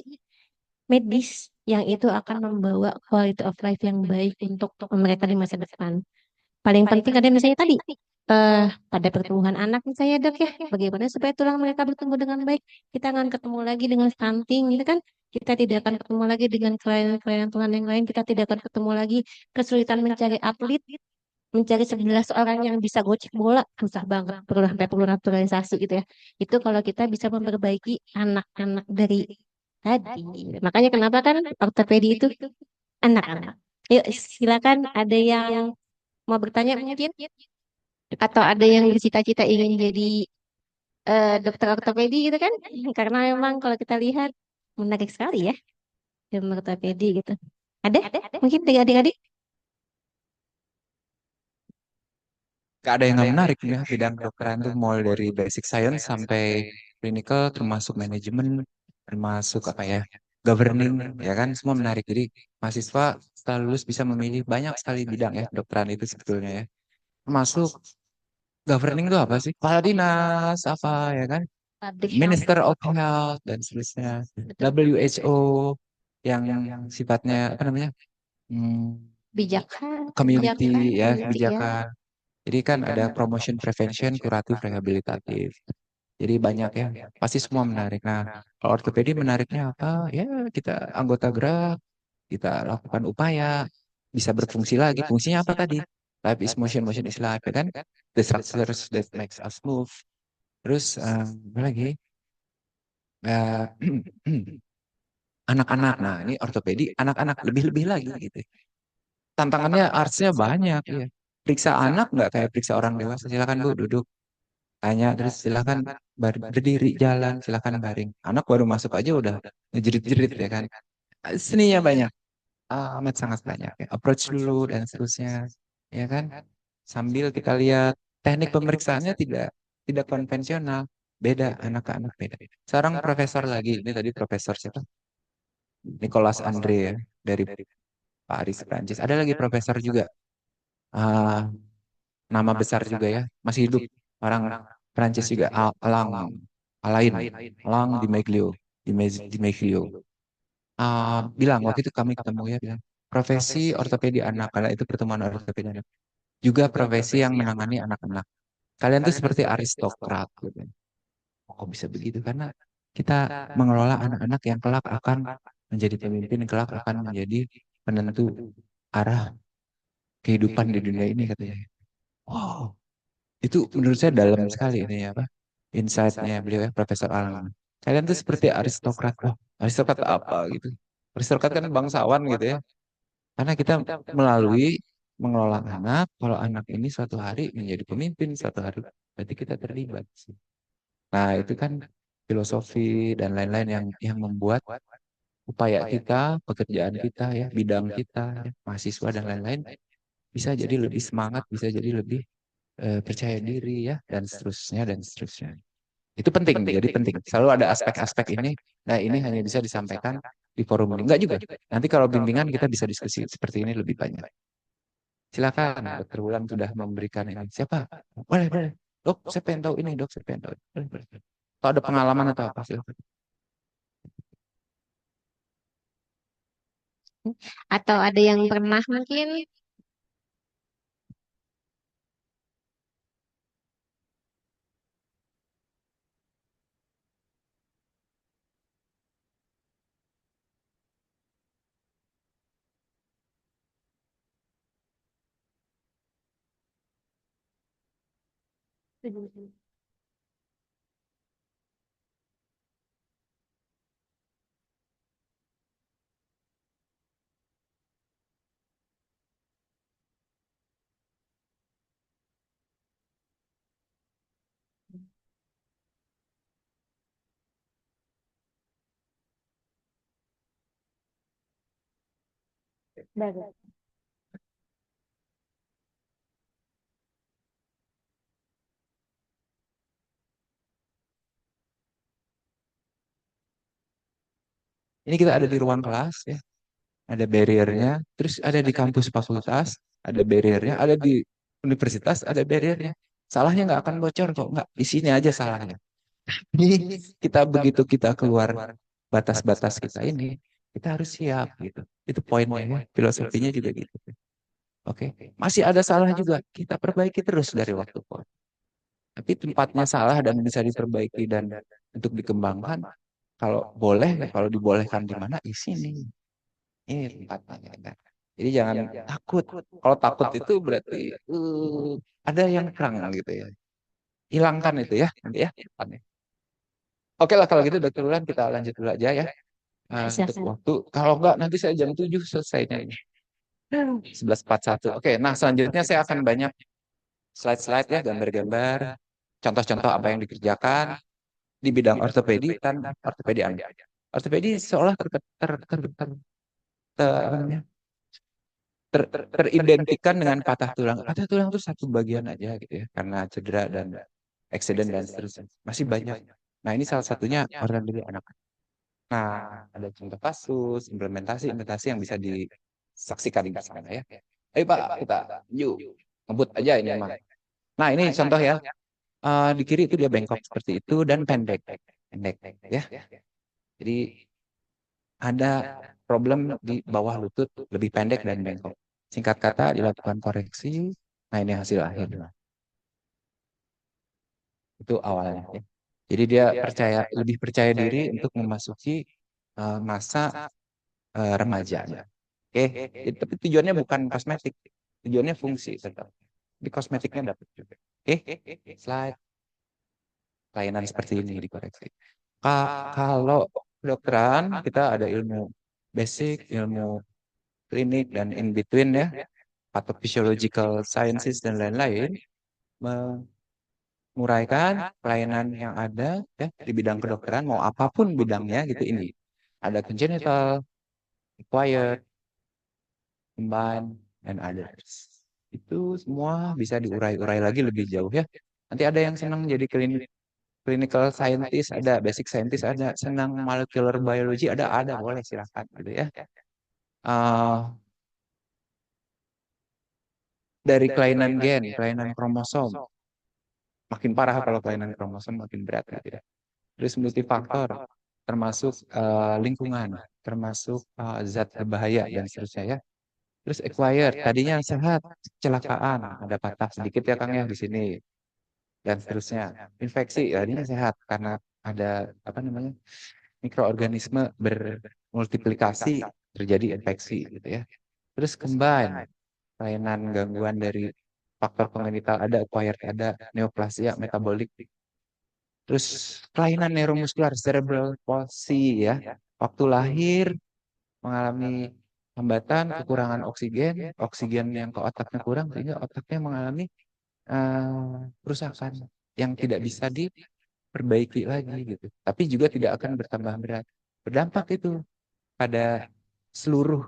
[SPEAKER 1] medis yang itu akan membawa quality of life yang baik untuk mereka di masa depan. Paling penting ada misalnya tadi pada pertumbuhan anak misalnya dok ya, bagaimana supaya tulang mereka bertumbuh dengan baik. Kita akan ketemu lagi dengan stunting gitu kan. Kita tidak akan ketemu lagi dengan kelainan-kelainan tulang yang lain. Kita tidak akan ketemu lagi kesulitan mencari atlet, mencari 11 orang yang bisa gocek bola. Susah banget, perlu naturalisasi gitu ya. Itu kalau kita bisa memperbaiki anak-anak dari tadi. Makanya kenapa kan ortopedi itu anak-anak. Yuk silakan ada yang mau bertanya mungkin? Atau ada yang bercita-cita ingin jadi dokter ortopedi gitu kan? Karena memang kalau kita lihat menarik sekali ya ilmu ortopedi gitu. Ada? Mungkin dari adik-adik?
[SPEAKER 2] Gak ada yang nggak menarik ya bidang kedokteran itu mulai dari basic science sampai clinical termasuk manajemen termasuk apa ya governing ya kan semua menarik jadi mahasiswa setelah lulus bisa memilih banyak sekali bidang ya kedokteran itu sebetulnya ya termasuk governing itu apa sih kepala dinas apa ya kan
[SPEAKER 1] Public health.
[SPEAKER 2] Minister of Health dan seterusnya
[SPEAKER 1] Betul.
[SPEAKER 2] WHO yang sifatnya apa namanya hmm,
[SPEAKER 1] Bijakan,
[SPEAKER 2] community
[SPEAKER 1] bijakan,
[SPEAKER 2] ya
[SPEAKER 1] community ya.
[SPEAKER 2] kebijakan. Jadi kan ada promotion, prevention, kuratif, rehabilitatif. Jadi banyak ya, pasti semua menarik. Nah, kalau ortopedi menariknya apa? Ya kita anggota gerak, kita lakukan upaya, bisa berfungsi lagi. Fungsinya apa tadi? Life is motion, motion is life, ya kan? The structures that makes us move. Terus apa lagi? Eh, anak-anak. Nah, ini ortopedi, anak-anak lebih-lebih lagi gitu. Tantangannya artsnya banyak ya. periksa anak nggak kayak periksa orang dewasa. Silakan Bu duduk, tanya terus silakan berdiri jalan, silakan baring. Anak baru masuk aja udah ngejerit-jerit ya kan. Seninya banyak, amat sangat banyak ya. Approach dulu dan seterusnya, ya kan. Sambil kita lihat teknik pemeriksaannya tidak tidak konvensional, beda anak ke anak beda. Seorang profesor lagi, ini tadi profesor siapa? Nicholas Andre ya, dari Paris Prancis. Ada lagi profesor juga, ah, nama besar juga ya, masih hidup, orang Prancis juga, Alain, Alain, Alain di Meglio, di Meglio. Bilang waktu itu kami ketemu ya, bilang profesi ortopedi anak, karena itu pertemuan ortopedi anak, juga profesi yang menangani anak-anak. Kalian tuh seperti aristokrat gitu. Kok bisa begitu? Karena kita mengelola anak-anak yang kelak akan menjadi pemimpin, kelak akan menjadi penentu arah kehidupan di dunia ini katanya. Wow, itu menurut saya dalam sekali ini ya, apa? Insight-nya beliau ya, Profesor Alan. Kalian tuh seperti aristokrat. Wah, aristokrat apa gitu? Aristokrat kan bangsawan gitu ya. Karena kita melalui mengelola anak, kalau anak ini suatu hari menjadi pemimpin, suatu hari berarti kita terlibat. Nah, itu kan filosofi dan lain-lain yang membuat upaya kita, pekerjaan kita ya, bidang kita, ya, mahasiswa dan lain-lain bisa jadi lebih semangat, bisa jadi lebih percaya diri ya, dan seterusnya dan seterusnya. Itu penting, jadi penting. Selalu ada aspek-aspek ini. Nah, ini hanya bisa disampaikan di forum ini. Enggak juga. Nanti kalau bimbingan kita bisa diskusi seperti ini lebih banyak. Silakan, Dokter Wulan sudah memberikan ini. Siapa? Boleh, boleh. Dok, saya pengen tahu ini, dok, saya pengen tahu. Boleh, boleh. Kalau ada pengalaman atau apa, silakan.
[SPEAKER 1] Atau ada yang pernah mungkin? Bagus.
[SPEAKER 2] Ini kita ada di ruang kelas ya, ada barriernya. Terus ada di kampus fakultas, ada barriernya. Ada di universitas, ada barriernya. Salahnya nggak akan bocor kok, nggak. Di sini aja salahnya. Ini kita begitu kita keluar batas-batas kita ini, kita harus siap gitu. Itu poinnya ya, filosofinya juga gitu. Oke, masih ada salah juga, kita perbaiki terus dari waktu ke waktu. Tapi tempatnya salah dan bisa diperbaiki dan untuk dikembangkan, kalau boleh, kalau dibolehkan di mana, di sini. Ini tempatnya. Kan. Jadi jangan takut. Kalau takut itu berarti ada yang kurang gitu ya. Hilangkan itu ya, nanti ya. Oke lah kalau gitu Dokter Ulan kita lanjut dulu aja ya. Untuk
[SPEAKER 1] Silakan.
[SPEAKER 2] waktu, kalau enggak nanti saya jam 7 selesainya ini. 11.41. Oke, nah selanjutnya saya akan banyak slide-slide ya, gambar-gambar, contoh-contoh apa yang dikerjakan di bidang ortopedi dan ortopedi anak. Ortopedi seolah apa namanya, teridentikan dengan patah tulang. Patah tulang itu satu bagian aja gitu ya, karena cedera dan accident dan seterusnya. Masih banyak. Nah ini salah satunya ortopedi anak. Nah, ada contoh kasus, implementasi yang bisa disaksikan bersama ya. Ayo Pak, kita yuk ngebut aja ini mah. Nah, ini contoh ya. Di kiri itu dia bengkok seperti itu dan pendek. Pendek ya. Jadi ada problem di bawah lutut lebih pendek dan bengkok. Singkat kata dilakukan koreksi. Nah, ini hasil akhirnya. Itu awalnya ya. Jadi dia lebih percaya diri untuk memasuki masa remaja. Oke, tapi tujuannya bukan kosmetik, tujuannya fungsi tetap. Di kosmetiknya dapat juga. Oke, slide layanan seperti ini dikoreksi. Kalau kedokteran kita ada ilmu basic, ilmu klinik dan in between ya. pathophysiological sciences dan lain-lain, menguraikan pelayanan yang ada ya di bidang kedokteran, mau apapun bidangnya gitu ini. Ada congenital, acquired, combined, and others. Itu semua bisa diurai-urai lagi lebih jauh ya. Nanti ada yang senang jadi clinical scientist, ada basic scientist, ada senang molecular biology, ada boleh silakan gitu ya. Uh, dari kelainan gen, kelainan kromosom, makin parah kalau kelainan kromosom makin berat gitu ya. Terus multifaktor, termasuk lingkungan, termasuk zat berbahaya dan seterusnya ya. Terus acquired, tadinya sehat, kecelakaan, ada patah sedikit ya Kang ya di sini dan seterusnya. Infeksi, tadinya sehat karena ada apa namanya mikroorganisme bermultiplikasi terjadi infeksi gitu ya. Terus combine, kelainan gangguan dari faktor kongenital ada, acquired ada, neoplasia, metabolik. Terus kelainan neuromuskular, cerebral palsy ya. Waktu lahir mengalami hambatan, kekurangan oksigen, oksigen yang ke otaknya kurang sehingga otaknya mengalami kerusakan yang tidak bisa diperbaiki lagi gitu. Tapi juga tidak akan bertambah berat. Berdampak itu pada seluruh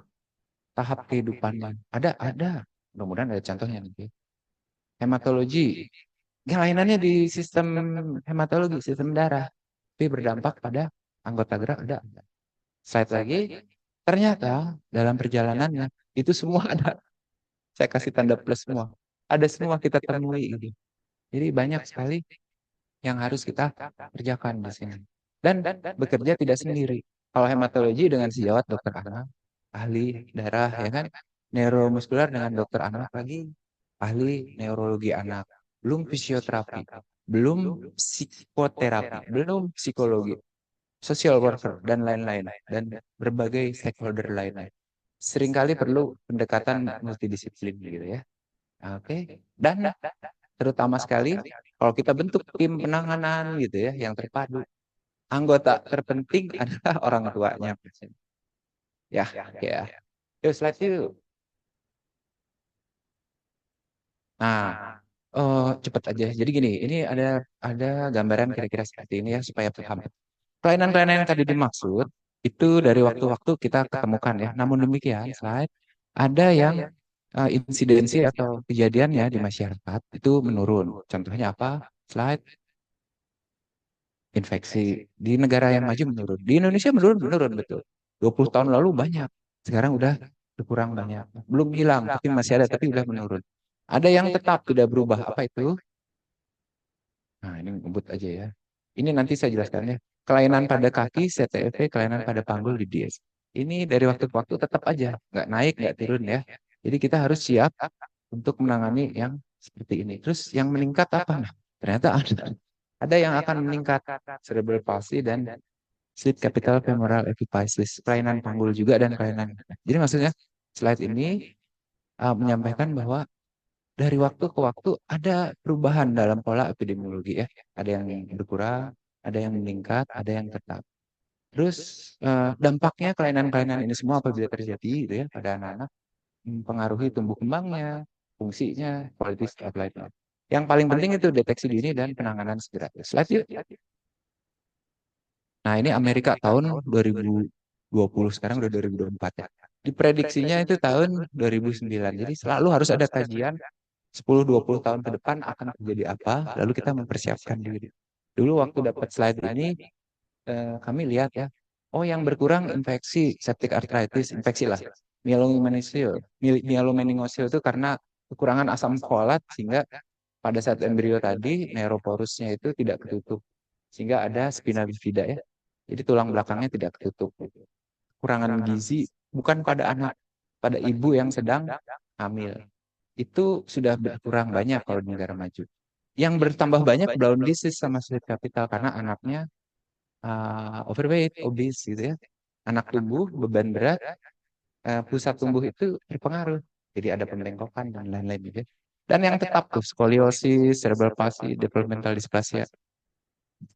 [SPEAKER 2] tahap kehidupannya. Ada. Mudah-mudahan ada contohnya nanti. Hematologi, kelainannya di sistem hematologi, sistem darah, tapi berdampak pada anggota gerak ada. Slide lagi, ternyata dalam perjalanannya itu semua ada. Saya kasih tanda plus semua. Ada semua kita temui gitu. Jadi banyak sekali yang harus kita kerjakan di sini. Dan bekerja tidak sendiri. Kalau hematologi dengan sejawat dokter anak, ahli darah ya kan, neuromuskular dengan dokter anak lagi, ahli neurologi anak, belum fisioterapi, belum psikoterapi, belum psikologi, social worker dan lain-lain dan berbagai stakeholder lain-lain. Seringkali perlu pendekatan multidisiplin gitu ya. Oke. Dan terutama sekali kalau kita bentuk tim penanganan gitu ya yang terpadu, anggota terpenting adalah orang tuanya. Ya, oke ya. Yuk slide yuk. Nah, cepet aja. Jadi gini, ini ada gambaran kira-kira seperti ini ya supaya paham. Kelainan-kelainan yang tadi dimaksud itu dari waktu-waktu kita ketemukan ya. Namun demikian, slide ada yang insidensi atau kejadiannya di masyarakat itu menurun. Contohnya apa? Slide infeksi di negara yang maju menurun. Di Indonesia menurun betul. 20 tahun lalu banyak. Sekarang udah berkurang banyak. Belum hilang, tapi masih ada tapi udah menurun. Ada yang tetap tidak berubah. Apa itu? Nah, ini ngebut aja ya. Ini nanti saya jelaskan ya. Kelainan pada kaki, CTEV, kelainan pada panggul di DS. Ini dari waktu ke waktu tetap aja, nggak naik, nggak turun ya. Jadi kita harus siap untuk menangani yang seperti ini. Terus yang meningkat apa? Nah, ternyata ada yang akan meningkat cerebral palsy dan sleep capital femoral epiphysis, kelainan panggul juga dan kelainan. Jadi maksudnya slide ini menyampaikan bahwa dari waktu ke waktu ada perubahan dalam pola epidemiologi ya. Ada yang berkurang, ada yang meningkat, ada yang tetap. Terus dampaknya kelainan-kelainan ini semua apabila terjadi gitu ya pada anak-anak mempengaruhi tumbuh kembangnya, fungsinya, kualitas of life-nya. Yang paling penting itu deteksi dini dan penanganan segera. Slide yuk. Nah, ini Amerika tahun 2020, sekarang udah 2024 ya. Diprediksinya itu tahun 2009. Jadi selalu harus ada kajian 10-20 tahun ke depan akan terjadi apa, lalu kita mempersiapkan diri. Dulu waktu dapat slide ini, kami lihat ya, oh yang berkurang infeksi, septic arthritis, infeksi lah. Myelomeningocele itu karena kekurangan asam folat, sehingga pada saat embrio tadi, neuroporusnya itu tidak ketutup. Sehingga ada spina bifida ya. Jadi tulang belakangnya tidak ketutup. Kurangan gizi bukan pada anak, pada ibu yang sedang hamil. Itu sudah berkurang banyak kalau di negara maju. Yang bertambah banyak Brown disease sama sleep capital karena anaknya overweight, obese gitu ya. Anak tumbuh, beban berat, pusat tumbuh itu berpengaruh. Jadi ada pembengkokan dan lain-lain gitu ya. Dan yang tetap tuh skoliosis, cerebral palsy, developmental dysplasia.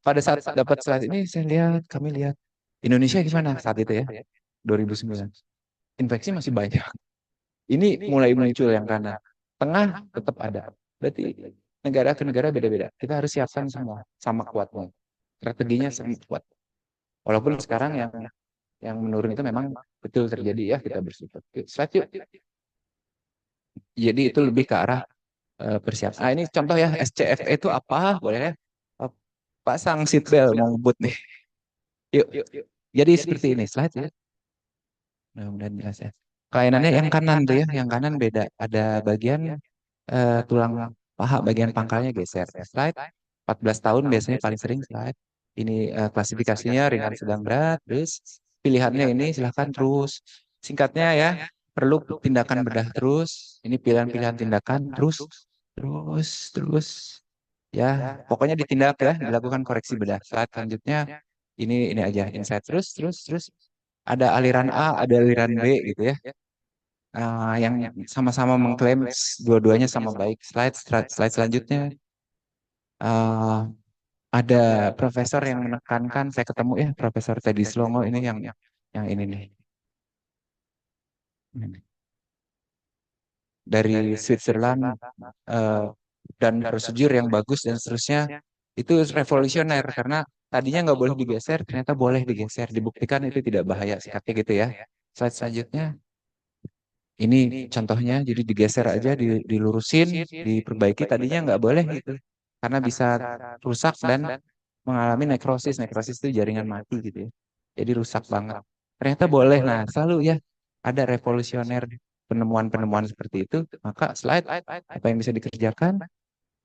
[SPEAKER 2] Pada saat dapat slide ini saya lihat, kami lihat Indonesia gimana saat itu ya, 2009. Infeksi masih banyak. Ini mulai muncul yang kanan. Tengah tetap ada. Berarti negara ke negara beda-beda. Kita harus siapkan semua sama kuatnya. Strateginya sama kuat. Walaupun sekarang yang menurun itu memang betul terjadi ya kita bersyukur. Yuk, slide yuk. Jadi itu lebih ke arah persiapan. Ah, ini contoh ya SCFE itu apa? Boleh ya? Eh, Pasang seatbelt mau ngebut nih. Yuk. Jadi seperti ini slide ya. Mudah-mudahan jelas ya. Kelainannya yang kanan tuh ya, yang kanan beda. Ada bagian tulang paha, bagian pangkalnya geser. Slide. 14 tahun biasanya paling sering slide. Ini klasifikasinya ringan, sedang, berat. Terus pilihannya ini silahkan terus. Singkatnya ya, perlu tindakan bedah terus. Ini pilihan-pilihan tindakan terus, terus, terus. Ya, pokoknya ditindak ya, dilakukan koreksi bedah. Slide selanjutnya ini aja insight terus, terus, terus. Ada aliran A, ada aliran B gitu ya. Yang sama-sama mengklaim dua-duanya sama baik. Slide selanjutnya. Ah, ada profesor yang menekankan, saya ketemu ya, Profesor Teddy Slongo ini yang ini nih. Dari Switzerland eh, dan prosedur yang bagus dan seterusnya itu revolusioner karena tadinya nggak boleh digeser, ternyata boleh digeser, dibuktikan itu tidak bahaya, sikapnya gitu ya. Slide selanjutnya. Ini contohnya, jadi digeser aja, dilurusin, diperbaiki. Tadinya nggak boleh gitu, karena bisa rusak dan mengalami nekrosis. Nekrosis itu jaringan mati gitu ya. Jadi rusak banget. Ternyata boleh. Nah, selalu ya ada revolusioner penemuan-penemuan seperti itu. Maka slide apa yang bisa dikerjakan,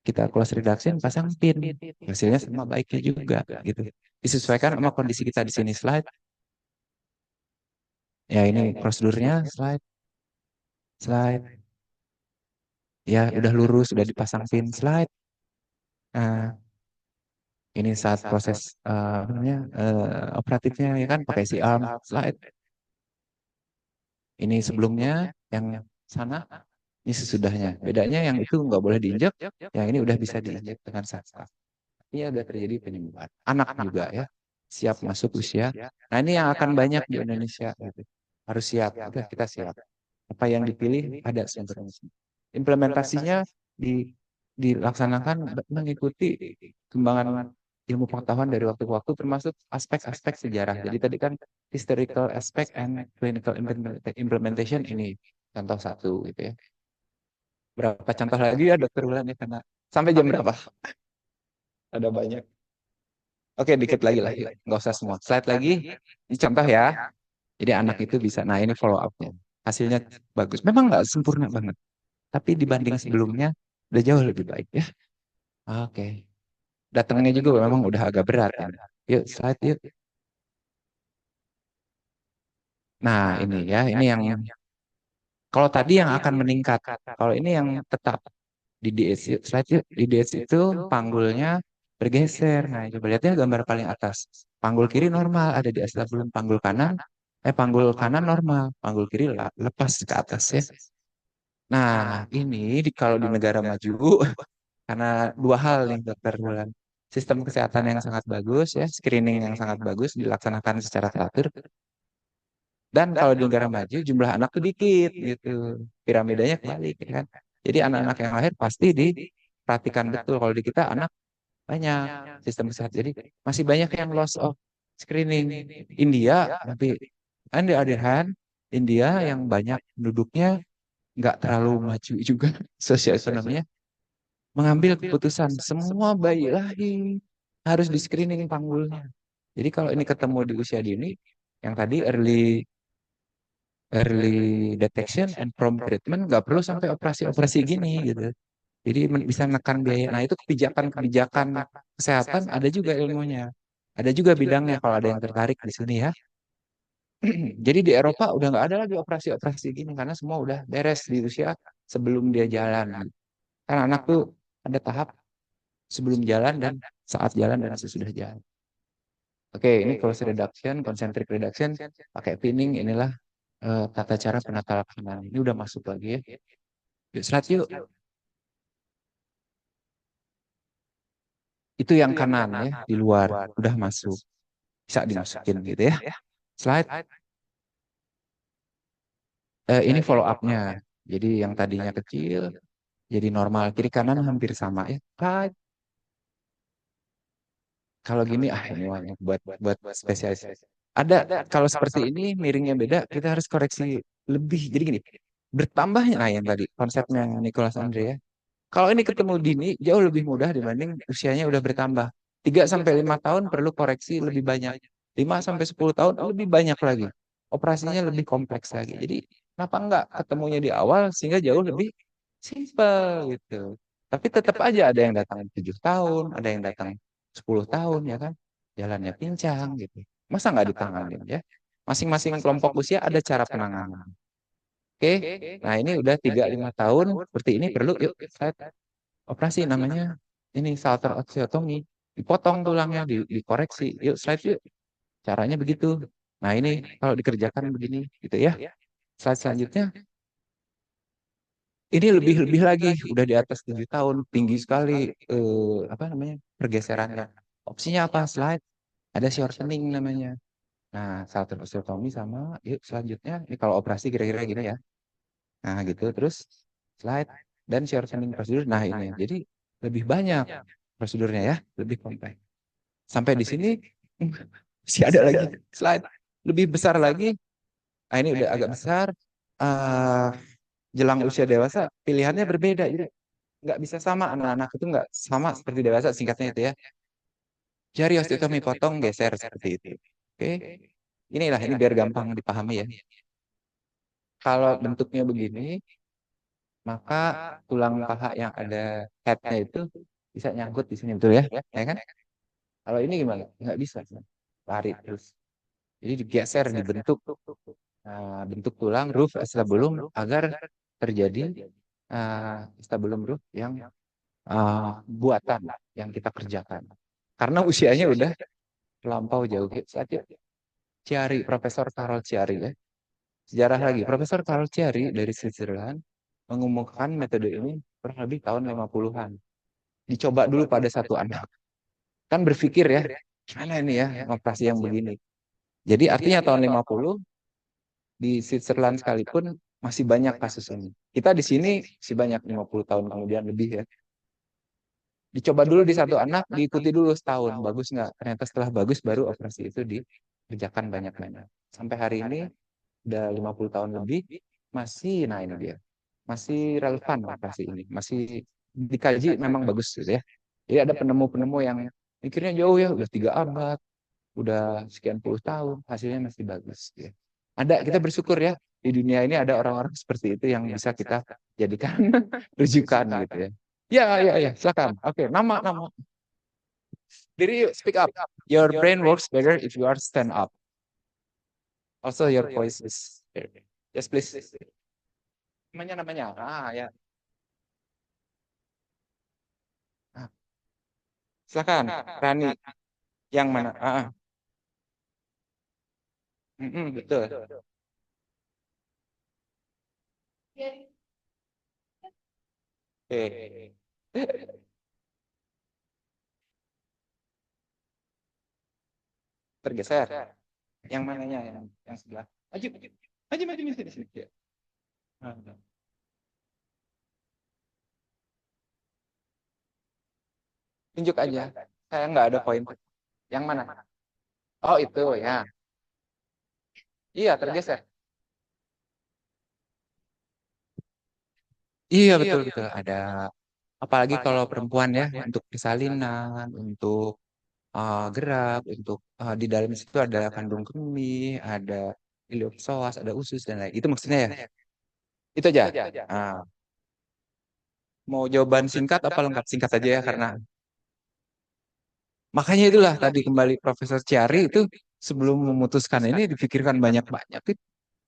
[SPEAKER 2] kita close reduction, pasang pin. Hasilnya sama baiknya juga gitu. Disesuaikan sama kondisi kita di sini slide. Ya ini prosedurnya slide. Slide. Ya, udah lurus, udah dipasang pin slide. Nah, ini saat proses apa namanya operatifnya ya kan pakai si arm slide. Ini sebelumnya yang sana, ini sesudahnya. Bedanya yang itu nggak boleh diinjak, yang ini udah bisa diinjak dengan sah-sah. Ini udah terjadi penyembuhan. Anak juga ya, siap masuk usia. Nah ini yang akan banyak di Indonesia. Gitu. Harus siap, udah kita siap. Apa yang dipilih ada sumbernya. Implementasinya di dilaksanakan mengikuti kembangan ilmu pengetahuan dari waktu ke waktu termasuk aspek-aspek sejarah. Jadi tadi kan historical aspect and clinical implementation ini contoh satu gitu ya. Berapa contoh lagi ya Dokter Wulan ya karena sampai jam berapa? Ada banyak. Oke, dikit lagi lah, yuk. Nggak usah semua. Slide lagi. Ini contoh ya. Jadi anak itu bisa. Nah ini follow up-nya. Hasilnya bagus. Memang nggak sempurna banget. Tapi dibanding sebelumnya udah jauh lebih baik ya. Oke. Datangnya juga memang udah agak berat kan. Yuk slide yuk. Nah ini ya, ini yang kalau tadi yang akan meningkat. Kalau ini yang tetap di DS yuk, slide yuk. Di DS itu panggulnya bergeser. Nah coba lihat ya gambar paling atas. Panggul kiri normal ada di acetabulum. Panggul kanan normal. Panggul kiri lepas ke atas ya. Nah ini kalau di negara maju karena dua hal nih Dokter Bulan. Sistem kesehatan yang sangat bagus ya, screening yang sangat bagus dilaksanakan secara teratur. Dan kalau di negara maju jumlah anak tuh dikit gitu. Piramidanya kebalik ya kan. Jadi anak-anak yang lahir pasti diperhatikan betul. Kalau di kita anak banyak sistem kesehatan. Jadi masih banyak yang loss of screening. India tapi on the other hand, India yang banyak penduduknya nggak terlalu maju juga sosial ekonominya mengambil keputusan semua bayi lahir harus di screening panggulnya. Jadi kalau ini ketemu di usia dini, yang tadi early detection and prompt treatment nggak perlu sampai operasi-operasi gini gitu. Jadi bisa menekan biaya. Nah itu kebijakan-kebijakan kesehatan ada juga ilmunya. Ada juga bidangnya kalau ada yang tertarik di sini ya. Jadi di Eropa udah nggak ada lagi operasi-operasi gini karena semua udah beres di usia sebelum dia jalan. Karena anak tuh ada tahap sebelum jalan dan saat jalan dan sesudah jalan. Oke, ini close reduction, concentric reduction, pakai pinning, inilah tata cara penata laksanaan. Ini udah masuk lagi ya. Yuk, slide yuk. Itu yang kanan ya, di luar, udah masuk. Bisa dimasukin gitu ya. Slide. Ini follow up-nya. Jadi yang tadinya kecil jadi normal, kiri kanan hampir sama ya. Kalau gini ini banyak buat spesialis. Ada kalau seperti ini miringnya beda, kita harus koreksi lebih. Jadi gini, bertambahnya nah yang tadi konsepnya Nicholas Andre ya. Kalau ini ketemu dini jauh lebih mudah dibanding usianya udah bertambah. 3 sampai 5 tahun perlu koreksi lebih banyak. 5 sampai 10 tahun lebih banyak lagi. Operasinya lebih kompleks lagi. Jadi kenapa enggak ketemunya di awal sehingga jauh lebih simpel gitu. Tapi tetap aja ada yang datang 7 tahun, ada yang datang 10 tahun ya kan. Jalannya pincang gitu. Masa nggak ditanganin ya? Masing-masing kelompok usia ada cara penanganan. Oke, nah ini udah 3 5 tahun seperti ini perlu yuk slide operasi namanya ini Salter osteotomy. Dipotong tulangnya, dikoreksi. Yuk slide yuk. Caranya begitu. Nah ini kalau dikerjakan begini gitu ya. Slide selanjutnya ini lebih-lebih lagi udah di atas 7 tahun tinggi sekali apa namanya pergeserannya. Opsinya apa? Slide. Ada shortening namanya. Nah, Salter osteotomy sama yuk selanjutnya ini kalau operasi kira-kira gini ya. Nah, gitu. Terus slide dan shortening prosedur. Nah, ini. Jadi lebih banyak prosedurnya ya, lebih kompleks. Sampai di sini masih ada lagi slide lebih besar lagi. Nah, ini udah agak besar. eh Jelang usia dewasa, pilihannya berbeda. Jadi nggak bisa sama anak-anak itu nggak sama seperti dewasa. Singkatnya itu ya. Jari osteotomi potong geser seperti itu. Oke. Inilah ini biar gampang dipahami ya. Kalau bentuknya begini, maka tulang paha yang ada headnya itu bisa nyangkut di sini betul ya, ya kan? Kalau ini gimana? Nggak bisa, lari terus. Jadi digeser, dibentuk bentuk tulang roof acetabulum agar terjadi acetabulum roof yang buatan yang kita kerjakan. Karena usianya udah terlampau jauh. Saja Chiari, Profesor Carol Chiari ya. Sejarah lagi, Profesor Carol Chiari dari Switzerland mengumumkan metode ini kurang lebih tahun 50-an. Dicoba dulu pada satu anak. Kan berpikir ya, gimana ini ya operasi yang begini. Jadi artinya tahun 50 di Switzerland sekalipun masih banyak kasus ini. Kita di sini masih banyak 50 tahun kemudian lebih ya. Dicoba dulu di satu anak, diikuti dulu setahun. Bagus nggak? Ternyata setelah bagus baru operasi itu dikerjakan banyak-banyak. Sampai hari ini udah 50 tahun lebih masih nah ini dia. Masih relevan operasi ini. Masih dikaji memang bagus gitu ya. Jadi ada penemu-penemu yang mikirnya jauh ya, udah 3 abad, udah sekian puluh tahun, hasilnya masih bagus. Ya. Ada, kita bersyukur ya, di dunia ini ada orang-orang seperti itu yang bisa kita jadikan rujukan gitu ya. Ya, ya, ya, silakan. Oke, nama. Diri yuk, speak up. Your brain works better if you are stand up. Also, your voice is better. Yes, please. Namanya. Ya. Ah, silakan, Rani. Yang mana? Betul. Oke. Tergeser. Yang mananya? Yang sebelah. Maju, maju. Maju, sini, sini. Ya. Ah. Tunjuk aja. Saya nggak ada poin. Yang mana? Oh, itu ya. Iya, tergeser. Iya, betul, betul. Ada, apalagi kalau perempuan ya, untuk persalinan, untuk gerak, untuk di dalam situ ada kandung kemih, ada iliopsoas, ada usus, dan lain. Itu maksudnya ya? Itu aja. Ah, mau jawaban singkat apa lengkap? Singkat aja ya, karena makanya itulah tadi kembali Profesor Ciari itu sebelum memutuskan ini dipikirkan banyak-banyak.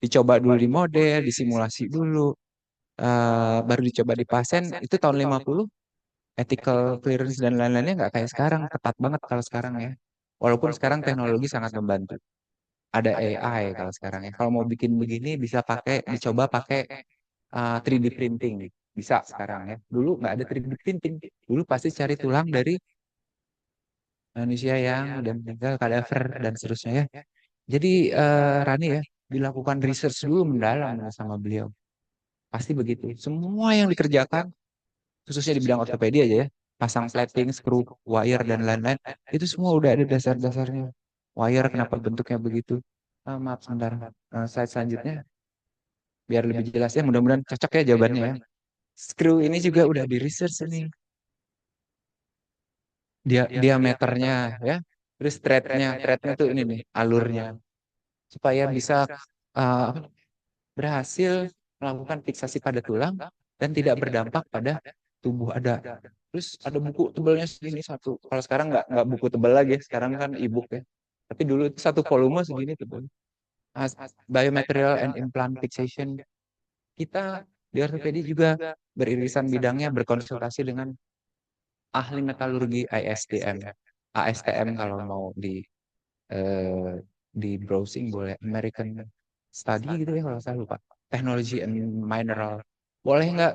[SPEAKER 2] Dicoba dulu di model, disimulasi dulu, baru dicoba di pasien. Itu tahun 50, ethical clearance dan lain-lainnya nggak kayak sekarang, ketat banget kalau sekarang ya. Walaupun sekarang teknologi sangat membantu. Ada AI kalau sekarang ya. Kalau mau bikin begini bisa dicoba pakai 3D printing. Bisa sekarang ya. Dulu nggak ada 3D printing. Dulu pasti cari tulang dari manusia yang udah meninggal, kadaver dan seterusnya ya. Jadi Rani ya, dilakukan research dulu mendalam ya sama beliau. Pasti begitu. Semua yang dikerjakan, khususnya di bidang ortopedi aja ya, pasang plating, screw, wire, dan lain-lain, itu semua udah ada dasar-dasarnya. Wire kenapa bentuknya begitu? Maaf, sebentar. Slide selanjutnya, biar lebih jelas ya, mudah-mudahan cocok ya jawabannya ya. Screw ini juga udah di research ini, diameternya ya. Terus threadnya tuh ini nih, alurnya. Supaya bisa apa, berhasil melakukan fiksasi pada tulang dan tidak berdampak pada tubuh ada. Terus ada buku tebalnya segini satu. Kalau sekarang nggak buku tebal lagi, sekarang kan e-book ya. Tapi dulu itu satu volume segini tebal. Biomaterial and Implant Fixation. Kita di ortopedi juga beririsan bidangnya berkonsultasi dengan ahli metalurgi ISTM. ASTM kalau mau eh, di browsing boleh American Study gitu ya kalau saya lupa. Technology and Mineral. Boleh nggak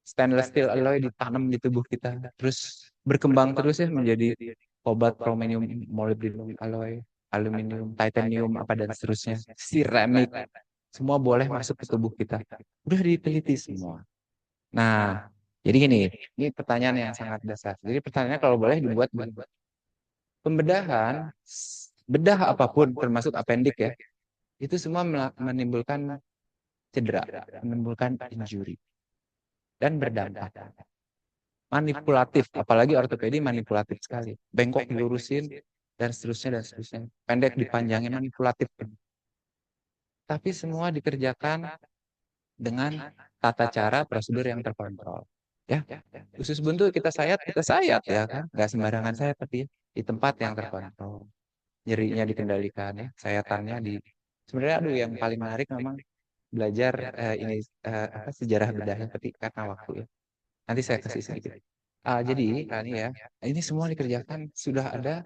[SPEAKER 2] stainless steel alloy ditanam di tubuh kita, terus berkembang terus ya menjadi obat chromium, molybdenum alloy, aluminium, titanium apa dan seterusnya, ceramic, semua boleh masuk ke tubuh kita. Udah diteliti semua. Nah, jadi gini, ini pertanyaan yang sangat dasar. Jadi pertanyaannya kalau boleh dibuat begini. Pembedahan, bedah apapun termasuk apendik ya, itu semua menimbulkan cedera, menimbulkan injury dan berdampak. Manipulatif, apalagi ortopedi manipulatif sekali. Bengkok dilurusin dan seterusnya dan seterusnya. Pendek dipanjangin manipulatif. Tapi semua dikerjakan dengan tata cara prosedur yang terkontrol. Ya, usus buntu kita sayat ya kan, nggak sembarangan sayat tapi ya, di tempat yang terkontrol. Nyerinya dikendalikan ya, sayatannya di. Sebenarnya aduh yang paling menarik memang belajar ini apa sejarah bedahnya, tapi karena waktu ya. Nanti saya kasih sedikit. Jadi ini ya, ini semua dikerjakan sudah ada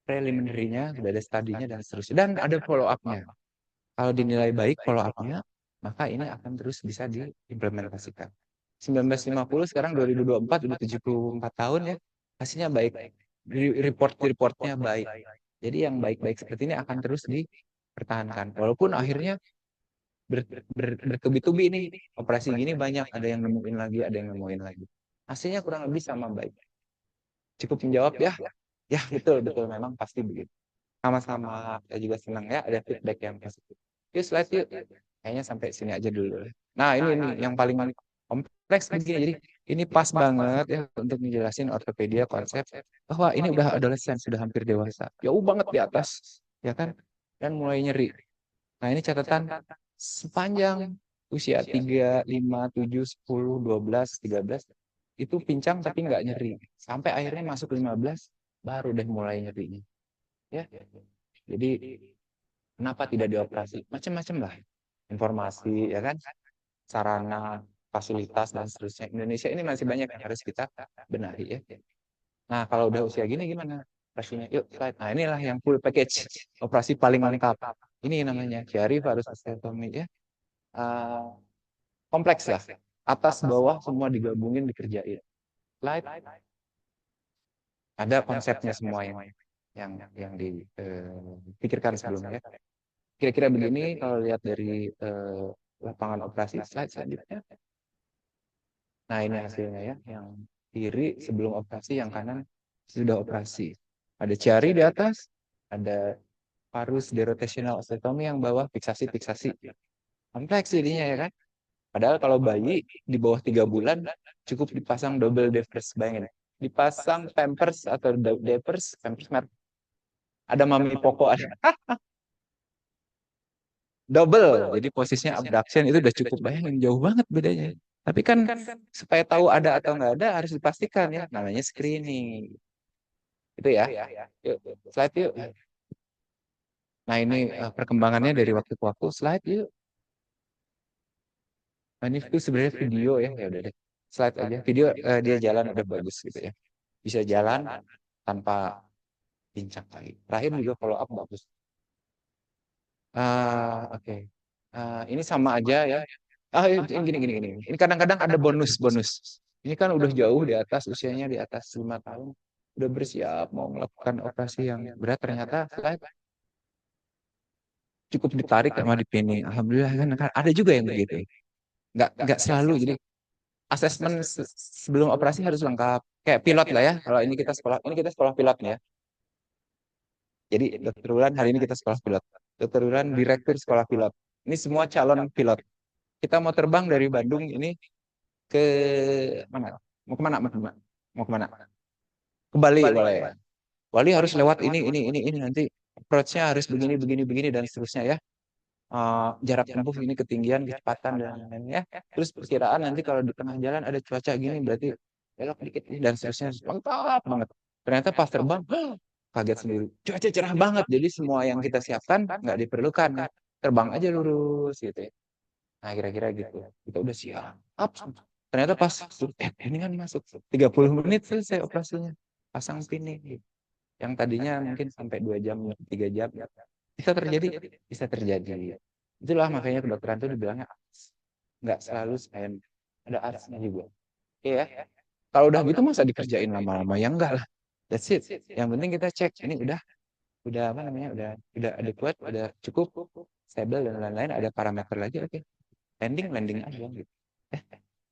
[SPEAKER 2] preliminary-nya, sudah ada studinya dan seterusnya, dan ada follow up-nya. Kalau dinilai baik follow up-nya, maka ini akan terus bisa diimplementasikan. 1950 sekarang 2024 udah 74 tahun ya, hasilnya baik, report-reportnya baik. Jadi yang baik-baik seperti ini akan terus dipertahankan. Walaupun akhirnya bertubi-tubi nih, operasi gini banyak, ada yang nemuin lagi, ada yang nemuin lagi. Hasilnya kurang lebih sama baik. Cukup menjawab ya? Ya betul betul memang pasti begitu. Sama-sama saya juga senang ya ada feedback yang positif. Yuk slide yuk. Kayaknya sampai sini aja dulu. Nah ini yang paling kompleks begini. Jadi ini pas banget ya untuk menjelasin ortopedia konsep bahwa ini udah adolescent sudah hampir dewasa. Jauh banget di atas ya kan dan mulai nyeri. Nah ini catatan sepanjang usia 3, 5, 7, 10, 12, 13 itu pincang tapi nggak nyeri. Sampai akhirnya masuk 15 baru deh mulai nyerinya. Ya. Jadi kenapa tidak dioperasi? Macam-macam lah. Informasi ya kan, sarana, fasilitas dan seterusnya. Indonesia ini masih banyak yang harus kita benahi ya. Nah, kalau udah usia gini gimana? Operasinya yuk slide. Nah, inilah yang full package. Operasi paling lengkap. Ini namanya Chiari varus osteotomy ya. Uh, kompleks lah. Atas bawah semua digabungin dikerjain. Slide. Ada konsepnya semua yang dipikirkan sebelumnya. Kira-kira begini kalau lihat dari lapangan operasi slide selanjutnya. Nah ini hasilnya ya, yang kiri sebelum operasi, yang kanan sudah operasi. Ada jari di atas, ada parus derotational osteotomy yang bawah fiksasi-fiksasi. Kompleks jadinya ya kan. Padahal kalau bayi di bawah 3 bulan cukup dipasang double diapers, bayangin. Dipasang pampers atau diapers, pampers merek. Ada mami poko, ada double. Jadi posisinya abduction itu udah cukup, bayangin jauh banget bedanya. Tapi kan supaya tahu ada atau nggak ada harus dipastikan ya, namanya screening. Itu ya. Yuk, slide yuk. Nah ini perkembangannya dari waktu ke waktu. Slide yuk. Nah, ini itu sebenarnya video ya, ya udah deh. Slide aja. Video dia jalan udah bagus gitu ya. Bisa jalan tanpa pincang lagi. Terakhir juga follow up bagus. Oke. Ini sama aja ya. Ini gini. Ini kadang-kadang ada bonus-bonus. Ini kan udah jauh di atas usianya, di atas 5 tahun. Udah bersiap mau melakukan operasi yang berat, ternyata slide. cukup ditarik sama dipini. Alhamdulillah kan ada juga yang begitu. Nggak selalu. Jadi asesmen sebelum operasi harus lengkap. Kayak pilot lah ya. Kalau ini kita sekolah pilot nih ya. Jadi Dokter Wulan hari ini kita sekolah pilot. Dokter Wulan direktur sekolah pilot. Ini semua calon pilot. Kita mau terbang dari Bandung ini ke mana? Mau kemana? Mau kemana? Ke Bali boleh. Bali harus lewat ini nanti approach-nya harus begini begini begini dan seterusnya ya. Jarak tempuh ini ketinggian kecepatan dan lain-lain ya. Terus perkiraan nanti kalau di tengah jalan ada cuaca gini berarti belok dikit ini dan seterusnya mantap banget. Ternyata pas terbang kaget sendiri. Cuaca cerah banget jadi semua yang kita siapkan nggak diperlukan ya. Terbang aja lurus gitu ya. Nah kira-kira gitu. Kita udah siap. Ternyata pas ini kan masuk 30 menit selesai operasinya. Pasang pini. Yang tadinya mungkin sampai 2 jam, 3 jam. Bisa terjadi, bisa terjadi. Itulah makanya kedokteran itu dibilangnya nggak selalu sains. Ada artsnya juga. Iya. Kalau udah gitu masa dikerjain lama-lama ya enggak lah. That's it. Yang penting kita cek ini udah apa namanya? Udah adequate, udah cukup stable dan lain-lain, ada parameter lagi oke. Landing aja gitu.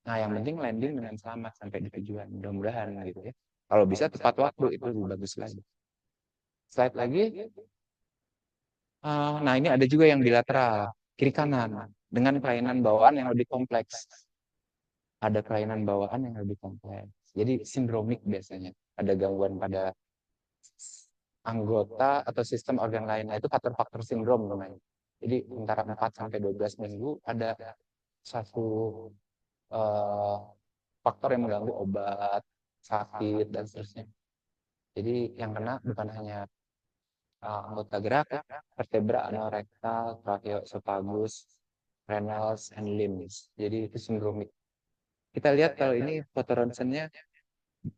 [SPEAKER 2] Nah, yang penting landing dengan selamat sampai di tujuan. Mudah-mudahan gitu ya. Kalau bisa tepat waktu itu lebih bagus lagi. Slide lagi. Nah, ini ada juga yang bilateral, kiri kanan, dengan kelainan bawaan yang lebih kompleks. Ada kelainan bawaan yang lebih kompleks. Jadi sindromik biasanya. Ada gangguan pada anggota atau sistem organ lainnya. Itu faktor-faktor sindrom namanya. Jadi antara 4 sampai 12 minggu ada satu uh, faktor yang mengganggu obat, sakit, dan seterusnya. Jadi yang kena bukan hanya anggota gerak, vertebra, anorektal, tracheoesophagus, renals, and limbs. Jadi itu sindromik. Kita lihat kalau ini foto ronsennya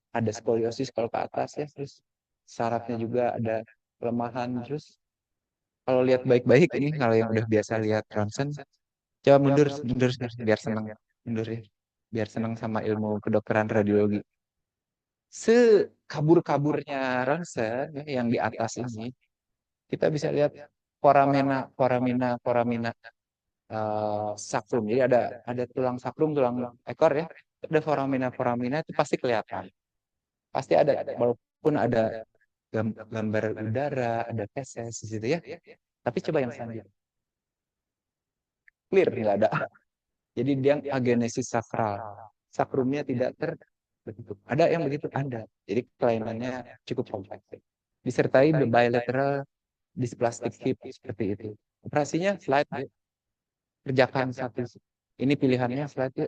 [SPEAKER 2] ada skoliosis kalau ke atas ya, terus syaratnya juga ada kelemahan. Terus kalau lihat baik-baik ini kalau yang udah biasa lihat ronsen, coba mundur biar senang, mundur ya, biar senang sama ilmu kedokteran radiologi. Sekabur-kaburnya ronsen ya, yang di atas ini, kita bisa lihat foramina sakrum. Jadi ada tulang sakrum, tulang ekor ya. Ada foramina itu pasti kelihatan. Pasti ada walaupun ada gambar udara, ada feses di situ ya. Tapi coba yang selanjutnya. Clear nggak ada. Jadi dia agenesis sakral. Sakrumnya tidak terbentuk. Ada yang begitu ada. Jadi kelainannya cukup kompleks. Disertai bilateral dysplastic hip seperti itu. Operasinya slide ya. Kerjakan satu. Ini pilihannya slide ya.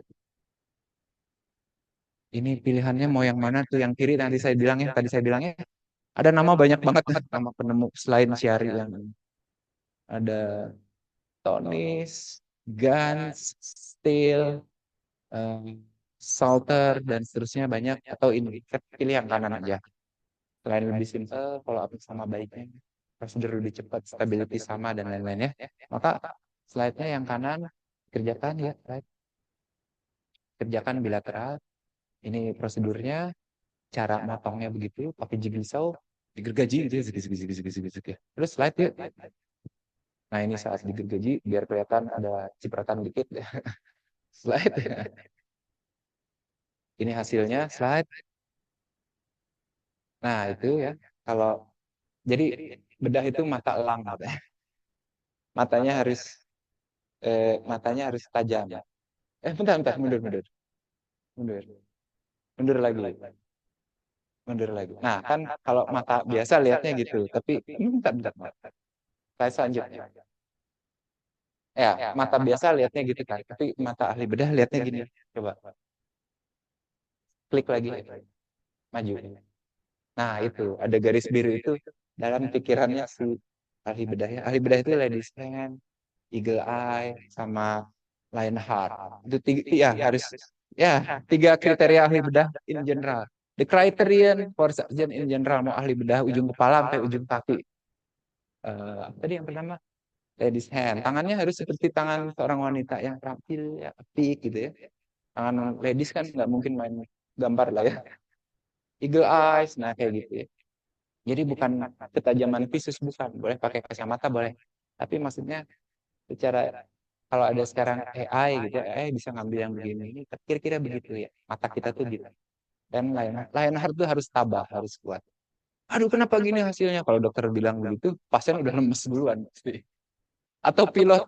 [SPEAKER 2] Ini pilihannya mau yang mana tuh? Yang kiri nanti saya bilang ya. Tadi saya bilangnya ada nama banyak banget nama penemu selain Syari yang ada Tonis, Gans, Steel, Salter dan seterusnya banyak atau ini pilih yang kanan aja. Selain lebih simpel, kalau apa sama baiknya, prosedur lebih cepat, stability sama dan lain-lain ya. Maka slide-nya yang kanan kerjakan ya, slide. Kerjakan bilateral. Ini prosedurnya, cara motongnya begitu, pakai jigsaw, digergaji gitu ya. Terus slide yuk. Nah ini saat digergaji biar kelihatan ada cipratan dikit. Slide. Ini hasilnya slide. Nah itu ya. Kalau jadi bedah itu mata elang katanya. Matanya harus tajam. Bentar, mundur. Mundur lagi. Mundur lagi. Nah kan kalau mata biasa lihatnya gitu. Tapi bentar. Slide selanjutnya. Ya, mata biasa lihatnya gitu kan. Tapi mata ahli bedah lihatnya gini. Coba. Klik lagi. Maju. Nah, itu. Ada garis biru itu dalam pikirannya si ahli bedah ya. Ahli bedah itu ladies hand, eagle eye, sama Lionheart. Itu tiga, ya harus. Ya, 3 kriteria ahli bedah in general. The criterion for surgeon in general. Mau ahli bedah ujung kepala sampai ujung kaki. Tadi yang pertama ladies hand. Tangannya harus seperti tangan seorang wanita yang rampil, ya, apik gitu ya. Tangan ladies kan nggak mungkin main gambar lah ya. Eagle eyes, nah kayak gitu ya. Jadi bukan ketajaman visus, bukan. Boleh pakai kacamata, boleh. Tapi maksudnya secara kalau ada sekarang AI gitu, AI bisa ngambil yang begini, ini kira-kira begitu ya. Mata kita tuh gitu. Dan Lionheart tuh harus tabah, harus kuat. Aduh, kenapa gini hasilnya? Kalau dokter bilang begitu, pasien udah lemes duluan pasti. Atau pilot,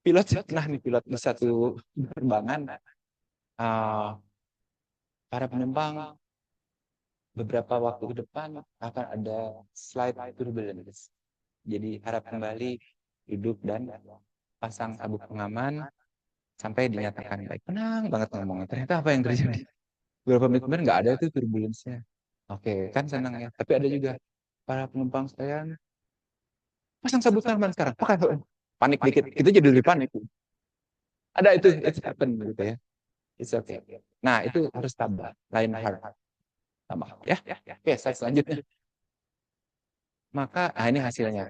[SPEAKER 2] pilot nah nih pilot di satu penerbangan, uh, para penumpang beberapa waktu ke depan akan ada slight turbulence. Jadi harap kembali duduk dan pasang sabuk pengaman sampai dinyatakan baik. Tenang banget ngomongnya. Ternyata apa yang terjadi? Beberapa menit kemudian nggak ada tuh turbulence-nya. Oke, kan senang ya. Tapi ada juga para penumpang sekalian pasang sabuk pengaman sekarang. Pakai panik dikit. Itu jadi lebih panik. Ada itu, it's happen gitu ya. It's okay. Nah, itu harus tambah. Lain hard. Tambah. Ya. Oke, saya selanjutnya. Maka, ini hasilnya.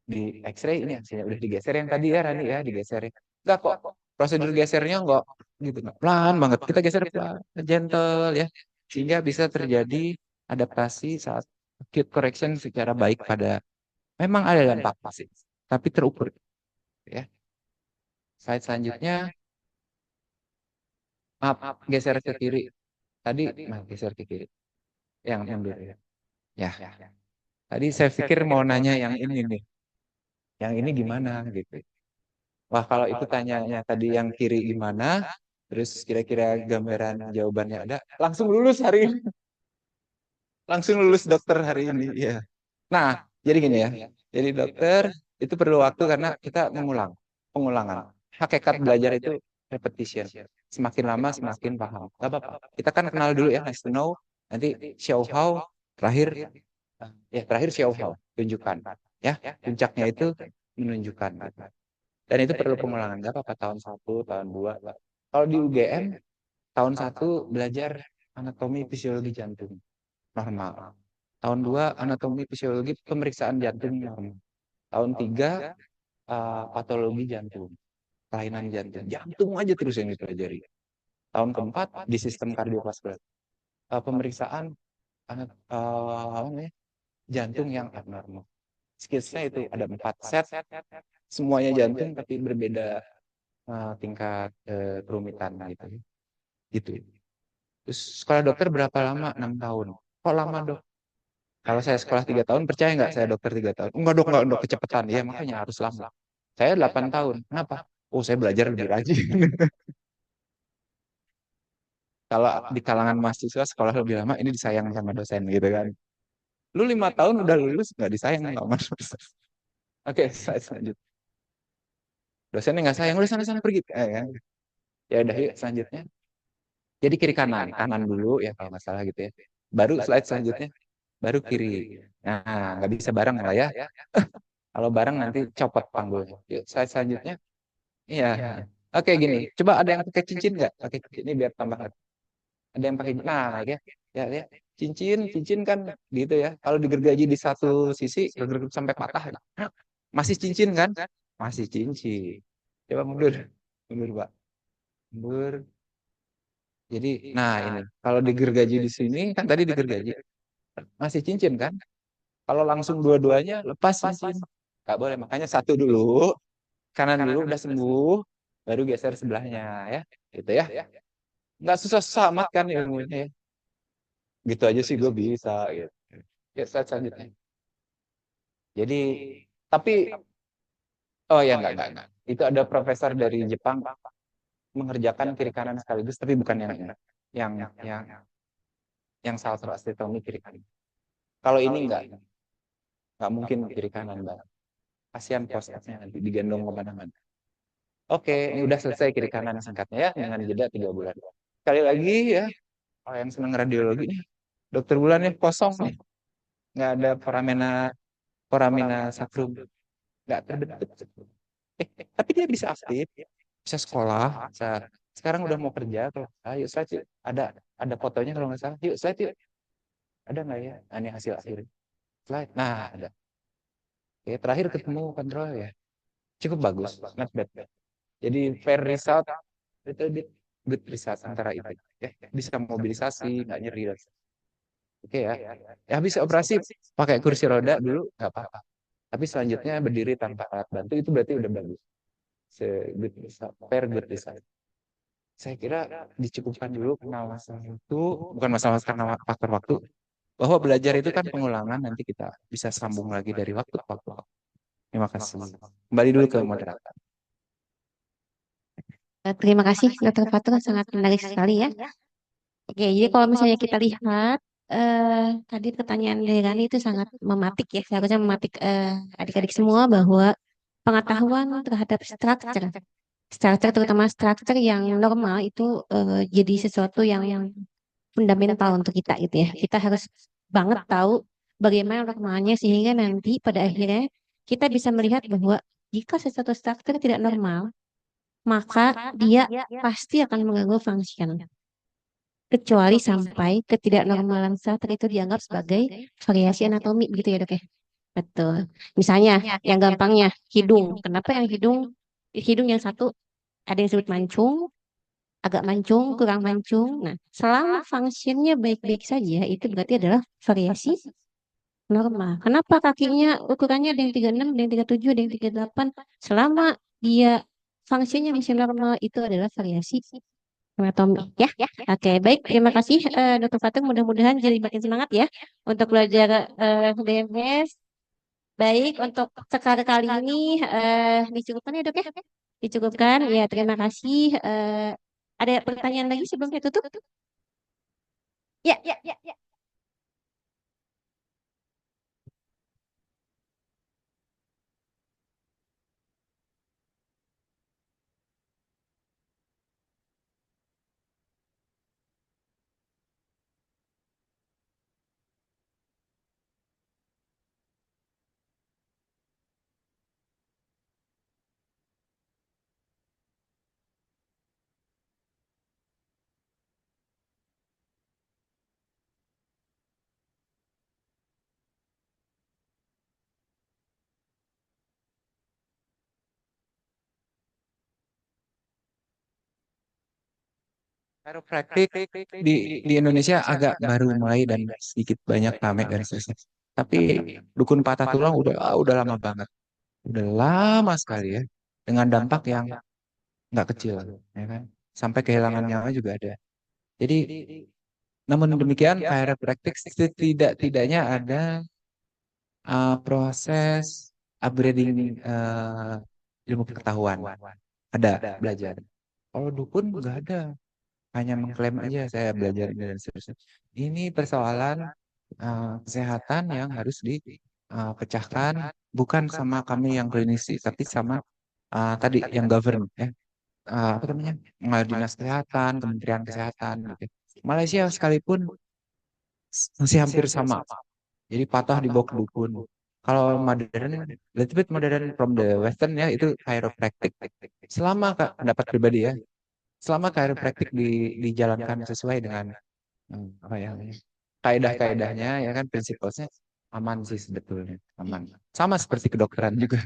[SPEAKER 2] Di X-ray ini hasilnya. Udah digeser yang tadi ya, Rani ya, digeser. Enggak kok. Prosedur gesernya enggak gitu. Enggak. Pelan banget. Kita geser pelan. Gentle ya. Sehingga bisa terjadi adaptasi saat acute correction secara baik pada memang ada dampak pasti. Tapi terukur ya. Slide selanjutnya, maaf, geser ke kiri. Tadi, geser ke kiri. Yang mundur ya. Ya. Tadi saya pikir mau nanya yang ini nih. Yang ini gimana gitu. Wah, kalau itu tanyanya tadi yang kiri gimana, terus kira-kira gambaran jawabannya ada, langsung lulus hari ini. Langsung lulus dokter hari ini. Ya. Nah, jadi gini ya. Jadi dokter itu perlu waktu karena kita mengulang. Pengulangan. Hakikat belajar itu repetition. Semakin lama semakin paham. Gak apa-apa. Kita kan kenal dulu ya, nice to know. Nanti show how, terakhir terakhir show how, tunjukkan. Ya, puncaknya itu menunjukkan. Dan itu perlu pengulangan. Gak apa-apa tahun 1, tahun 2. Kalau di UGM, tahun 1 belajar anatomi fisiologi jantung. Normal. Tahun 2 anatomi fisiologi pemeriksaan jantung normal. Tahun 3 patologi jantung. Kelainan jantung. Jantung aja terus yang dipelajari. Tahun keempat di sistem kardiovaskular. Pemeriksaan apa namanya? Jantung yang abnormal. Skillsnya itu ada 4 set. Semuanya jantung tapi berbeda tingkat kerumitan gitu. Gitu. Terus sekolah dokter berapa lama? 6 tahun. Kok lama dok? Kalau saya sekolah 3 tahun, percaya nggak saya dokter 3 tahun? Enggak dok, kecepatan. Ya makanya harus lama. Saya 8 tahun. Kenapa? Oh, saya belajar lebih rajin. Kalau di kalangan mahasiswa sekolah lebih lama, ini disayang sama dosen gitu kan. Lu 5 tahun udah lulus, nggak disayang sama dosen. Oke, saya selanjutnya. Dosennya nggak sayang, udah sana-sana pergi. Kan? Ya udah yuk selanjutnya. Jadi kiri kanan, kanan dulu ya kalau nggak salah gitu ya. Baru slide selanjutnya, baru kiri. Nah, nggak bisa bareng lah ya. Kalau bareng nanti copot panggulnya. Yuk slide selanjutnya. Iya. Oke gini, coba ada yang pakai cincin nggak? Pakai cincin ini biar tambah. Ada yang pakai, nah ya, ya. Cincin kan gitu ya. Kalau digergaji di satu sisi, gergerut sampai patah. Masih cincin kan? Masih cincin. Coba mundur, mundur Pak. Mundur. Jadi, nah ini, kalau digergaji di sini, kan tadi digergaji. Masih cincin kan? Kalau langsung dua-duanya, lepas cincin. Nggak boleh, makanya satu dulu, kanan dulu udah sembuh, baru geser sebelahnya ya. Gitu ya. Nggak susah-susah amat kan ilmunya ya. Gitu aja sih gue bisa gitu. Ya, slide selanjutnya. Jadi, tapi, oh ya enggak. Itu ada profesor dari Jepang mengerjakan kiri kanan sekaligus, tapi bukan yang ini. Yang yang saltroasteotomi kiri kanan. Kalau ini enggak mungkin kiri kanan, Mbak. Kasihan posnya nanti digendong kemana-mana. Oke, ini udah selesai kiri kanan singkatnya ya, dengan jeda 3 bulan. Sekali lagi ya, kalau yang senang radiologi nih, dokter bulannya kosong nih. Nggak ada foramina sacrum. Nggak terbentuk. Tapi dia bisa aktif, bisa sekolah, bisa sekarang udah mau kerja tuh. Ayo slide yuk. Ada fotonya kalau nggak salah. Yuk slide yuk. Ada nggak ya? Nah, ini hasil akhir. Slide. Nah, ada. Oke, terakhir ketemu kontrol ya. Cukup bagus, not bad. Jadi fair result, little bit good result antara itu. Ya, bisa mobilisasi, nggak nyeri. Oke ya. Ya habis operasi pakai kursi roda dulu nggak apa-apa. Tapi selanjutnya berdiri tanpa alat bantu itu berarti udah bagus. Good design, fair good design. Saya kira dicukupkan dulu kenal masalah itu, bukan masalah karena faktor waktu, bahwa belajar itu kan pengulangan, nanti kita bisa sambung lagi dari waktu ke waktu. Terima kasih. Kembali dulu ke moderator.
[SPEAKER 1] Terima kasih, Dr. Fatur, sangat menarik sekali ya. Oke, jadi kalau misalnya kita lihat, tadi pertanyaan dari Rani itu sangat mematik ya, seharusnya mematik adik-adik semua bahwa pengetahuan terhadap struktur terutama struktur yang normal itu jadi sesuatu yang fundamental untuk kita gitu ya. Kita harus banget tahu bagaimana normalnya sehingga nanti pada akhirnya kita bisa melihat bahwa jika sesuatu struktur tidak normal, maka dia pasti akan mengganggu function. Kecuali sampai ketidaknormalan struktur itu dianggap sebagai variasi anatomi begitu ya dok ya. Betul. Misalnya yang gampangnya hidung. Kenapa yang hidung yang satu ada yang disebut mancung, agak mancung, kurang mancung. Nah, selama fungsinya baik-baik saja, itu berarti adalah variasi normal. Kenapa kakinya ukurannya ada yang 36, ada yang 37, ada yang 38? Selama dia fungsinya masih normal, itu adalah variasi anatomi. Ya, oke, baik. Terima kasih, Dr. Fatung. Mudah-mudahan jadi makin semangat ya untuk belajar DMS. Baik, untuk sekali kali ini dicukupkan ya dok ya? Dicukupkan, ya terima kasih. Ada pertanyaan lagi sebelum saya tutup? Ya, ya, ya, ya.
[SPEAKER 2] Chiropractic di Indonesia agak baru mulai dan sedikit banyak rame dan seterusnya. Tapi dukun patah tulang udah lama banget. Udah lama sekali ya. Dengan dampak yang nggak kecil, ya kan? Sampai kehilangan nyawa juga ada. Jadi, namun demikian, chiropractic tidak-tidaknya ada proses upgrading ilmu pengetahuan. Ada belajar. Kalau dukun nggak ada, hanya mengklaim aja saya belajar ini dan seterusnya. Ini persoalan kesehatan yang harus dipecahkan bukan sama kami yang klinisi, tapi sama tadi yang govern ya. Apa namanya? Dinas Kesehatan, Kementerian Kesehatan gitu. Malaysia sekalipun masih hampir sama. Jadi patah dibawa ke dukun. Kalau modern, little bit modern from the western ya itu chiropractic. Selama pendapat pribadi ya, selama chiropractic dijalankan sesuai dengan apa ya kaedah-kaedahnya ya kan prinsipnya aman sih sebetulnya aman. Sama seperti kedokteran juga.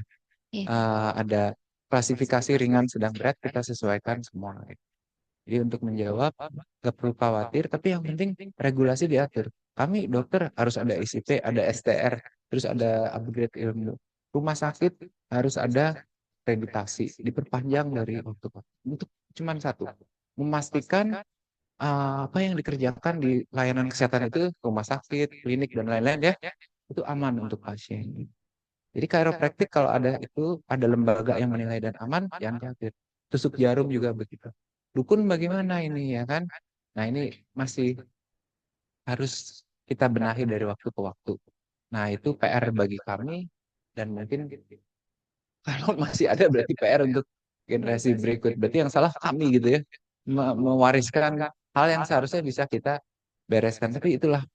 [SPEAKER 1] Iya.
[SPEAKER 2] Ada klasifikasi ringan sedang berat kita sesuaikan semua. Jadi untuk menjawab, gak perlu khawatir, tapi yang penting regulasi diatur. Kami dokter harus ada ICP, ada STR, terus ada upgrade ilmu. Rumah sakit harus ada akreditasi, diperpanjang dari waktu ke waktu. Untuk cuma satu, memastikan apa yang dikerjakan di layanan kesehatan itu, rumah sakit, klinik, dan lain-lain ya, itu aman untuk pasien. Jadi chiropractic kalau ada itu, ada lembaga yang menilai dan aman, jangan khawatir. Tusuk jarum juga begitu. Dukun bagaimana ini ya kan? Nah ini masih harus kita benahi dari waktu ke waktu. Nah itu PR bagi kami dan mungkin kalau masih ada berarti PR untuk generasi berikut. Berarti yang salah kami gitu ya. Mewariskan hal yang seharusnya bisa kita bereskan. Tapi itulah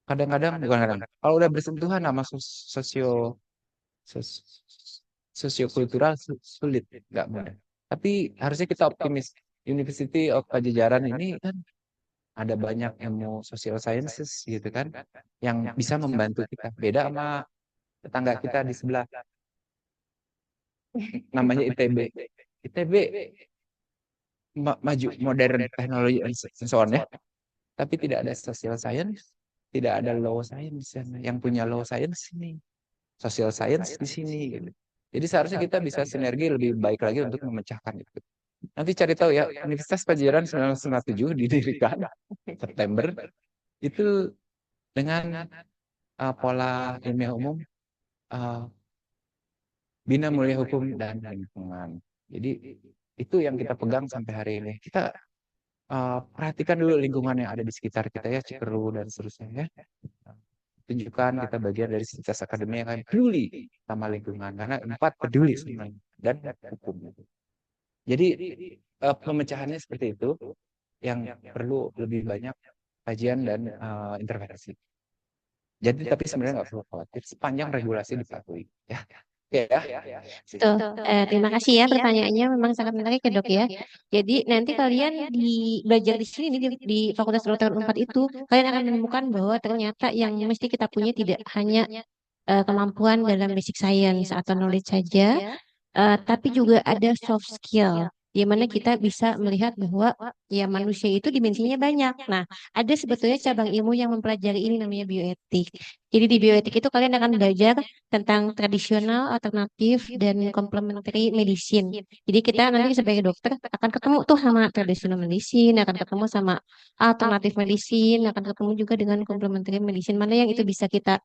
[SPEAKER 2] kadang-kadang bukan kadang. Kalau udah bersentuhan sama sos- sosiokultural sulit, nggak mudah. Tapi harusnya kita optimis. University of Pajajaran ini kan ada banyak ilmu social sciences gitu kan yang bisa membantu kita. Beda sama tetangga kita di sebelah namanya ITB. ITB maju modern teknologi dan so on ya. Tapi tidak ada social science, tidak ada law science. Yang punya law science ini social science di sini gitu. Jadi seharusnya kita bisa sinergi lebih baik lagi untuk memecahkan itu. Nanti cari tahu ya, Universitas Pajajaran 1997 didirikan September itu dengan pola ilmiah umum, uh, bina mulia hukum dan lingkungan. Jadi itu yang kita pegang sampai hari ini. Kita perhatikan dulu lingkungan yang ada di sekitar kita ya, Cikeru dan seterusnya ya. Tunjukkan kita bagian dari sivitas akademi yang peduli sama lingkungan karena empat peduli sebenarnya dan hukum. Jadi pemecahannya seperti itu yang perlu lebih banyak kajian dan intervensi. Jadi tapi sebenarnya nggak perlu khawatir sepanjang regulasi dipatuhi. Ya, oke ya.
[SPEAKER 1] Tuh, terima kasih ya pertanyaannya memang sangat menarik ya dok ya. Jadi nanti kalian belajar di sini di Fakultas Kedokteran Unpad itu kalian akan menemukan bahwa ternyata yang mesti kita punya tidak hanya kemampuan dalam basic science atau knowledge saja, tapi juga ada soft skill, di mana kita bisa melihat bahwa ya manusia itu dimensinya banyak. Nah, ada sebetulnya cabang ilmu yang mempelajari ini namanya bioetik. Jadi di bioetik itu kalian akan belajar tentang tradisional, alternatif, dan complementary medicine. Jadi kita nanti sebagai dokter akan ketemu tuh sama traditional medicine, akan ketemu sama alternatif medicine, akan ketemu juga dengan complementary medicine. Mana yang itu bisa kita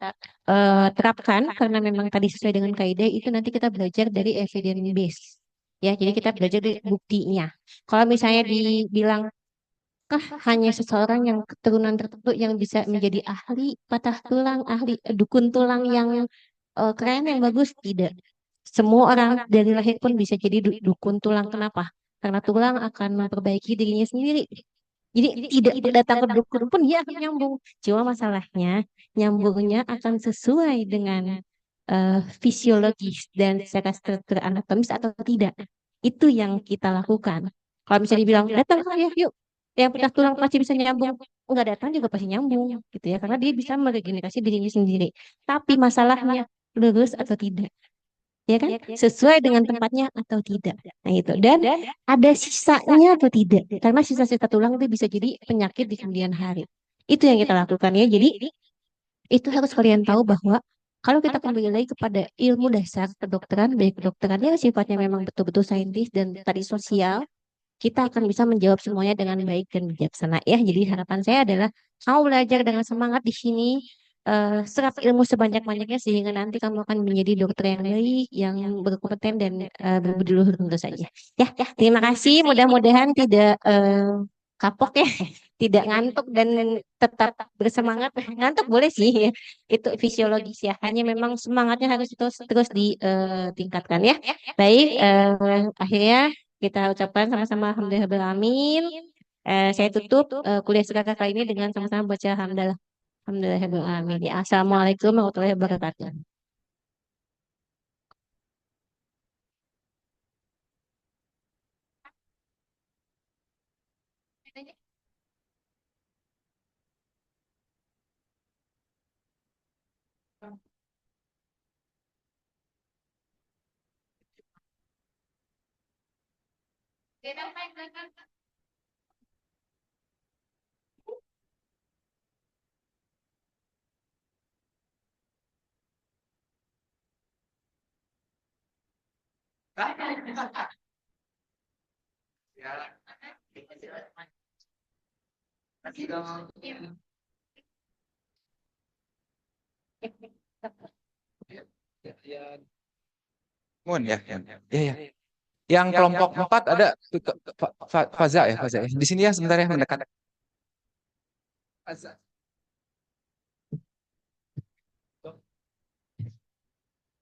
[SPEAKER 1] terapkan karena memang tadi sesuai dengan kaidah itu nanti kita belajar dari evidence base. Ya, jadi kita belajar dari buktinya. Kalau misalnya dibilang hanya seseorang yang keturunan tertentu yang bisa menjadi ahli patah tulang, ahli dukun tulang yang keren yang bagus, tidak. Semua orang dari lahir pun bisa jadi dukun tulang. Kenapa? Karena tulang akan memperbaiki dirinya sendiri. Jadi tidak datang ke dukun pun dia akan nyambung. Cuma masalahnya nyambungnya akan sesuai dengan fisiologis dan secara struktur anatomis atau tidak. Itu yang kita lakukan. Kalau misalnya dibilang datang ya yuk, yang pecah tulang pasti bisa nyambung. Enggak datang juga pasti nyambung gitu ya, karena dia bisa meregenerasi dirinya sendiri. Tapi masalahnya lurus atau tidak, ya kan? Sesuai dengan tempatnya atau tidak. Nah, itu. Dan ada sisanya atau tidak. Karena sisa-sisa tulang itu bisa jadi penyakit di kemudian hari. Itu yang kita lakukan ya. Jadi itu harus kalian tahu bahwa kalau kita kembali lagi kepada ilmu dasar kedokteran, baik kedokteran yang sifatnya memang betul-betul saintis dan tadi sosial, kita akan bisa menjawab semuanya dengan baik dan bijaksana ya. Jadi harapan saya adalah kamu belajar dengan semangat di sini, serap ilmu sebanyak-banyaknya sehingga nanti kamu akan menjadi dokter yang baik, yang berkompeten dan berbudi luhur tentu saja. Ya, terima kasih. Mudah-mudahan tidak kapok ya, tidak ngantuk dan tetap bersemangat. Ngantuk boleh sih, ya. Itu fisiologis ya. Hanya memang semangatnya harus terus terus ditingkatkan ya. Baik, akhirnya kita ucapkan sama-sama alhamdulillah amin. Saya tutup kuliah kakak kali ini dengan sama-sama baca alhamdulillah. Alhamdulillah amin. Ya, assalamualaikum warahmatullahi wabarakatuh.
[SPEAKER 2] Mun ya, ya, ya. Yang kelompok 4 ada Faza ya, Faza. Di sini ya sebentar ya mendekat. Faza.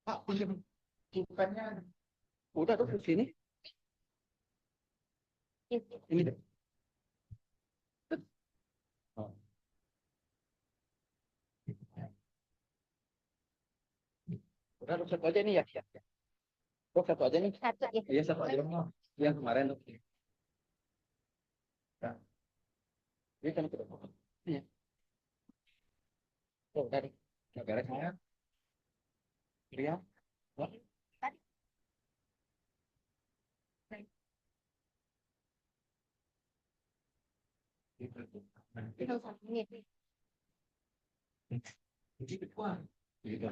[SPEAKER 2] Pak, pinjam pulpennya. Udah tuh di sini. Ini deh. Oh. Udah tuh satu aja nih ya. Kok satu aja nih? Satu ya. Iya satu aja. Yang kemarin tuh. Nah, ini kan itu. Iya. Tuh tadi. Udah beres ya. Lihat. Wah. Gitu. Nah, itu. Jadi, wah. Jadi,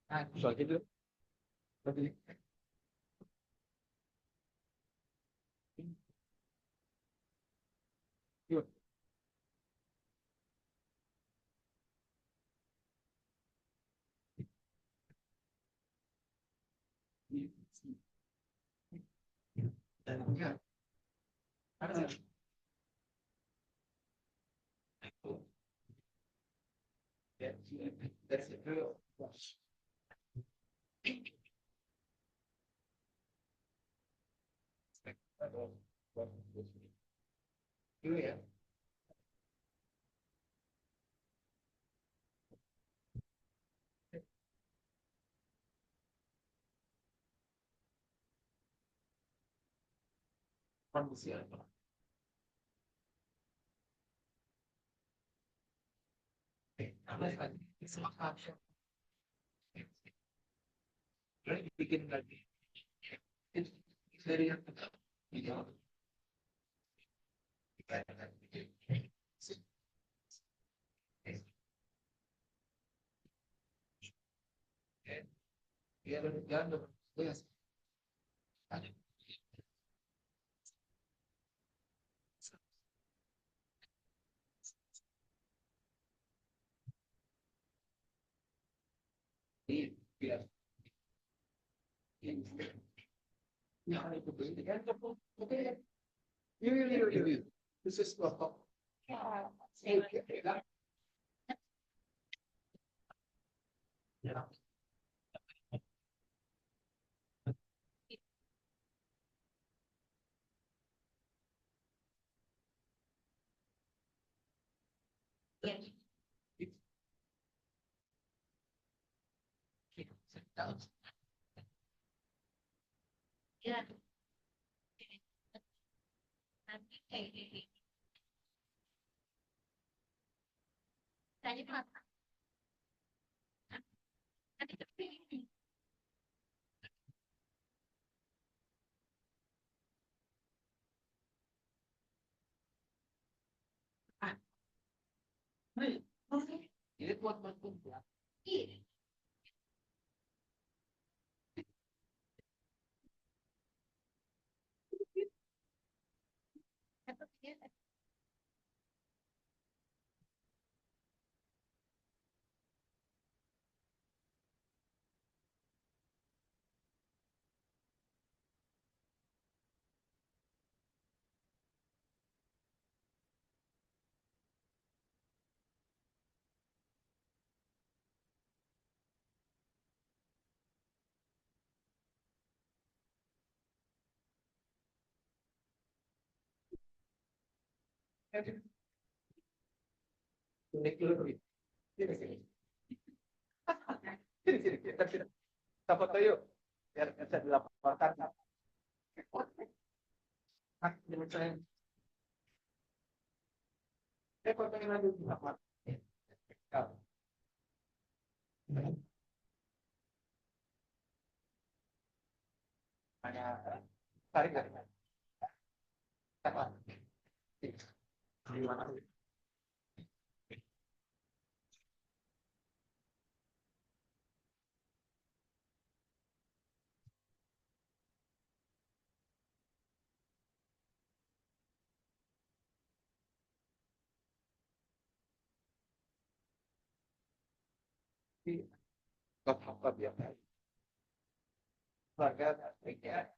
[SPEAKER 2] Nah, soal itu. Yuk. Dan enggak. Ada. That's it. Itu ya. Kondisi apa? Apa lagi? Semangat. Lagi bikin lagi. Itu dari yang pertama. Ya, jangan. Biar yang itu kan oke. Yuk. This is what. Ya. Ya. Ini buat bantu. Ini dulu. Sini. Kita foto yuk. Biar bisa dilaporkan. Saya. Foto yang lagi dilapor. Hanya tarik dari mana? Di mana? Apa biasa? Keluarga, ya.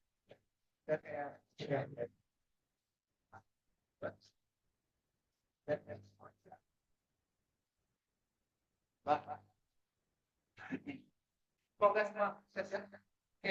[SPEAKER 2] Progres, Mas.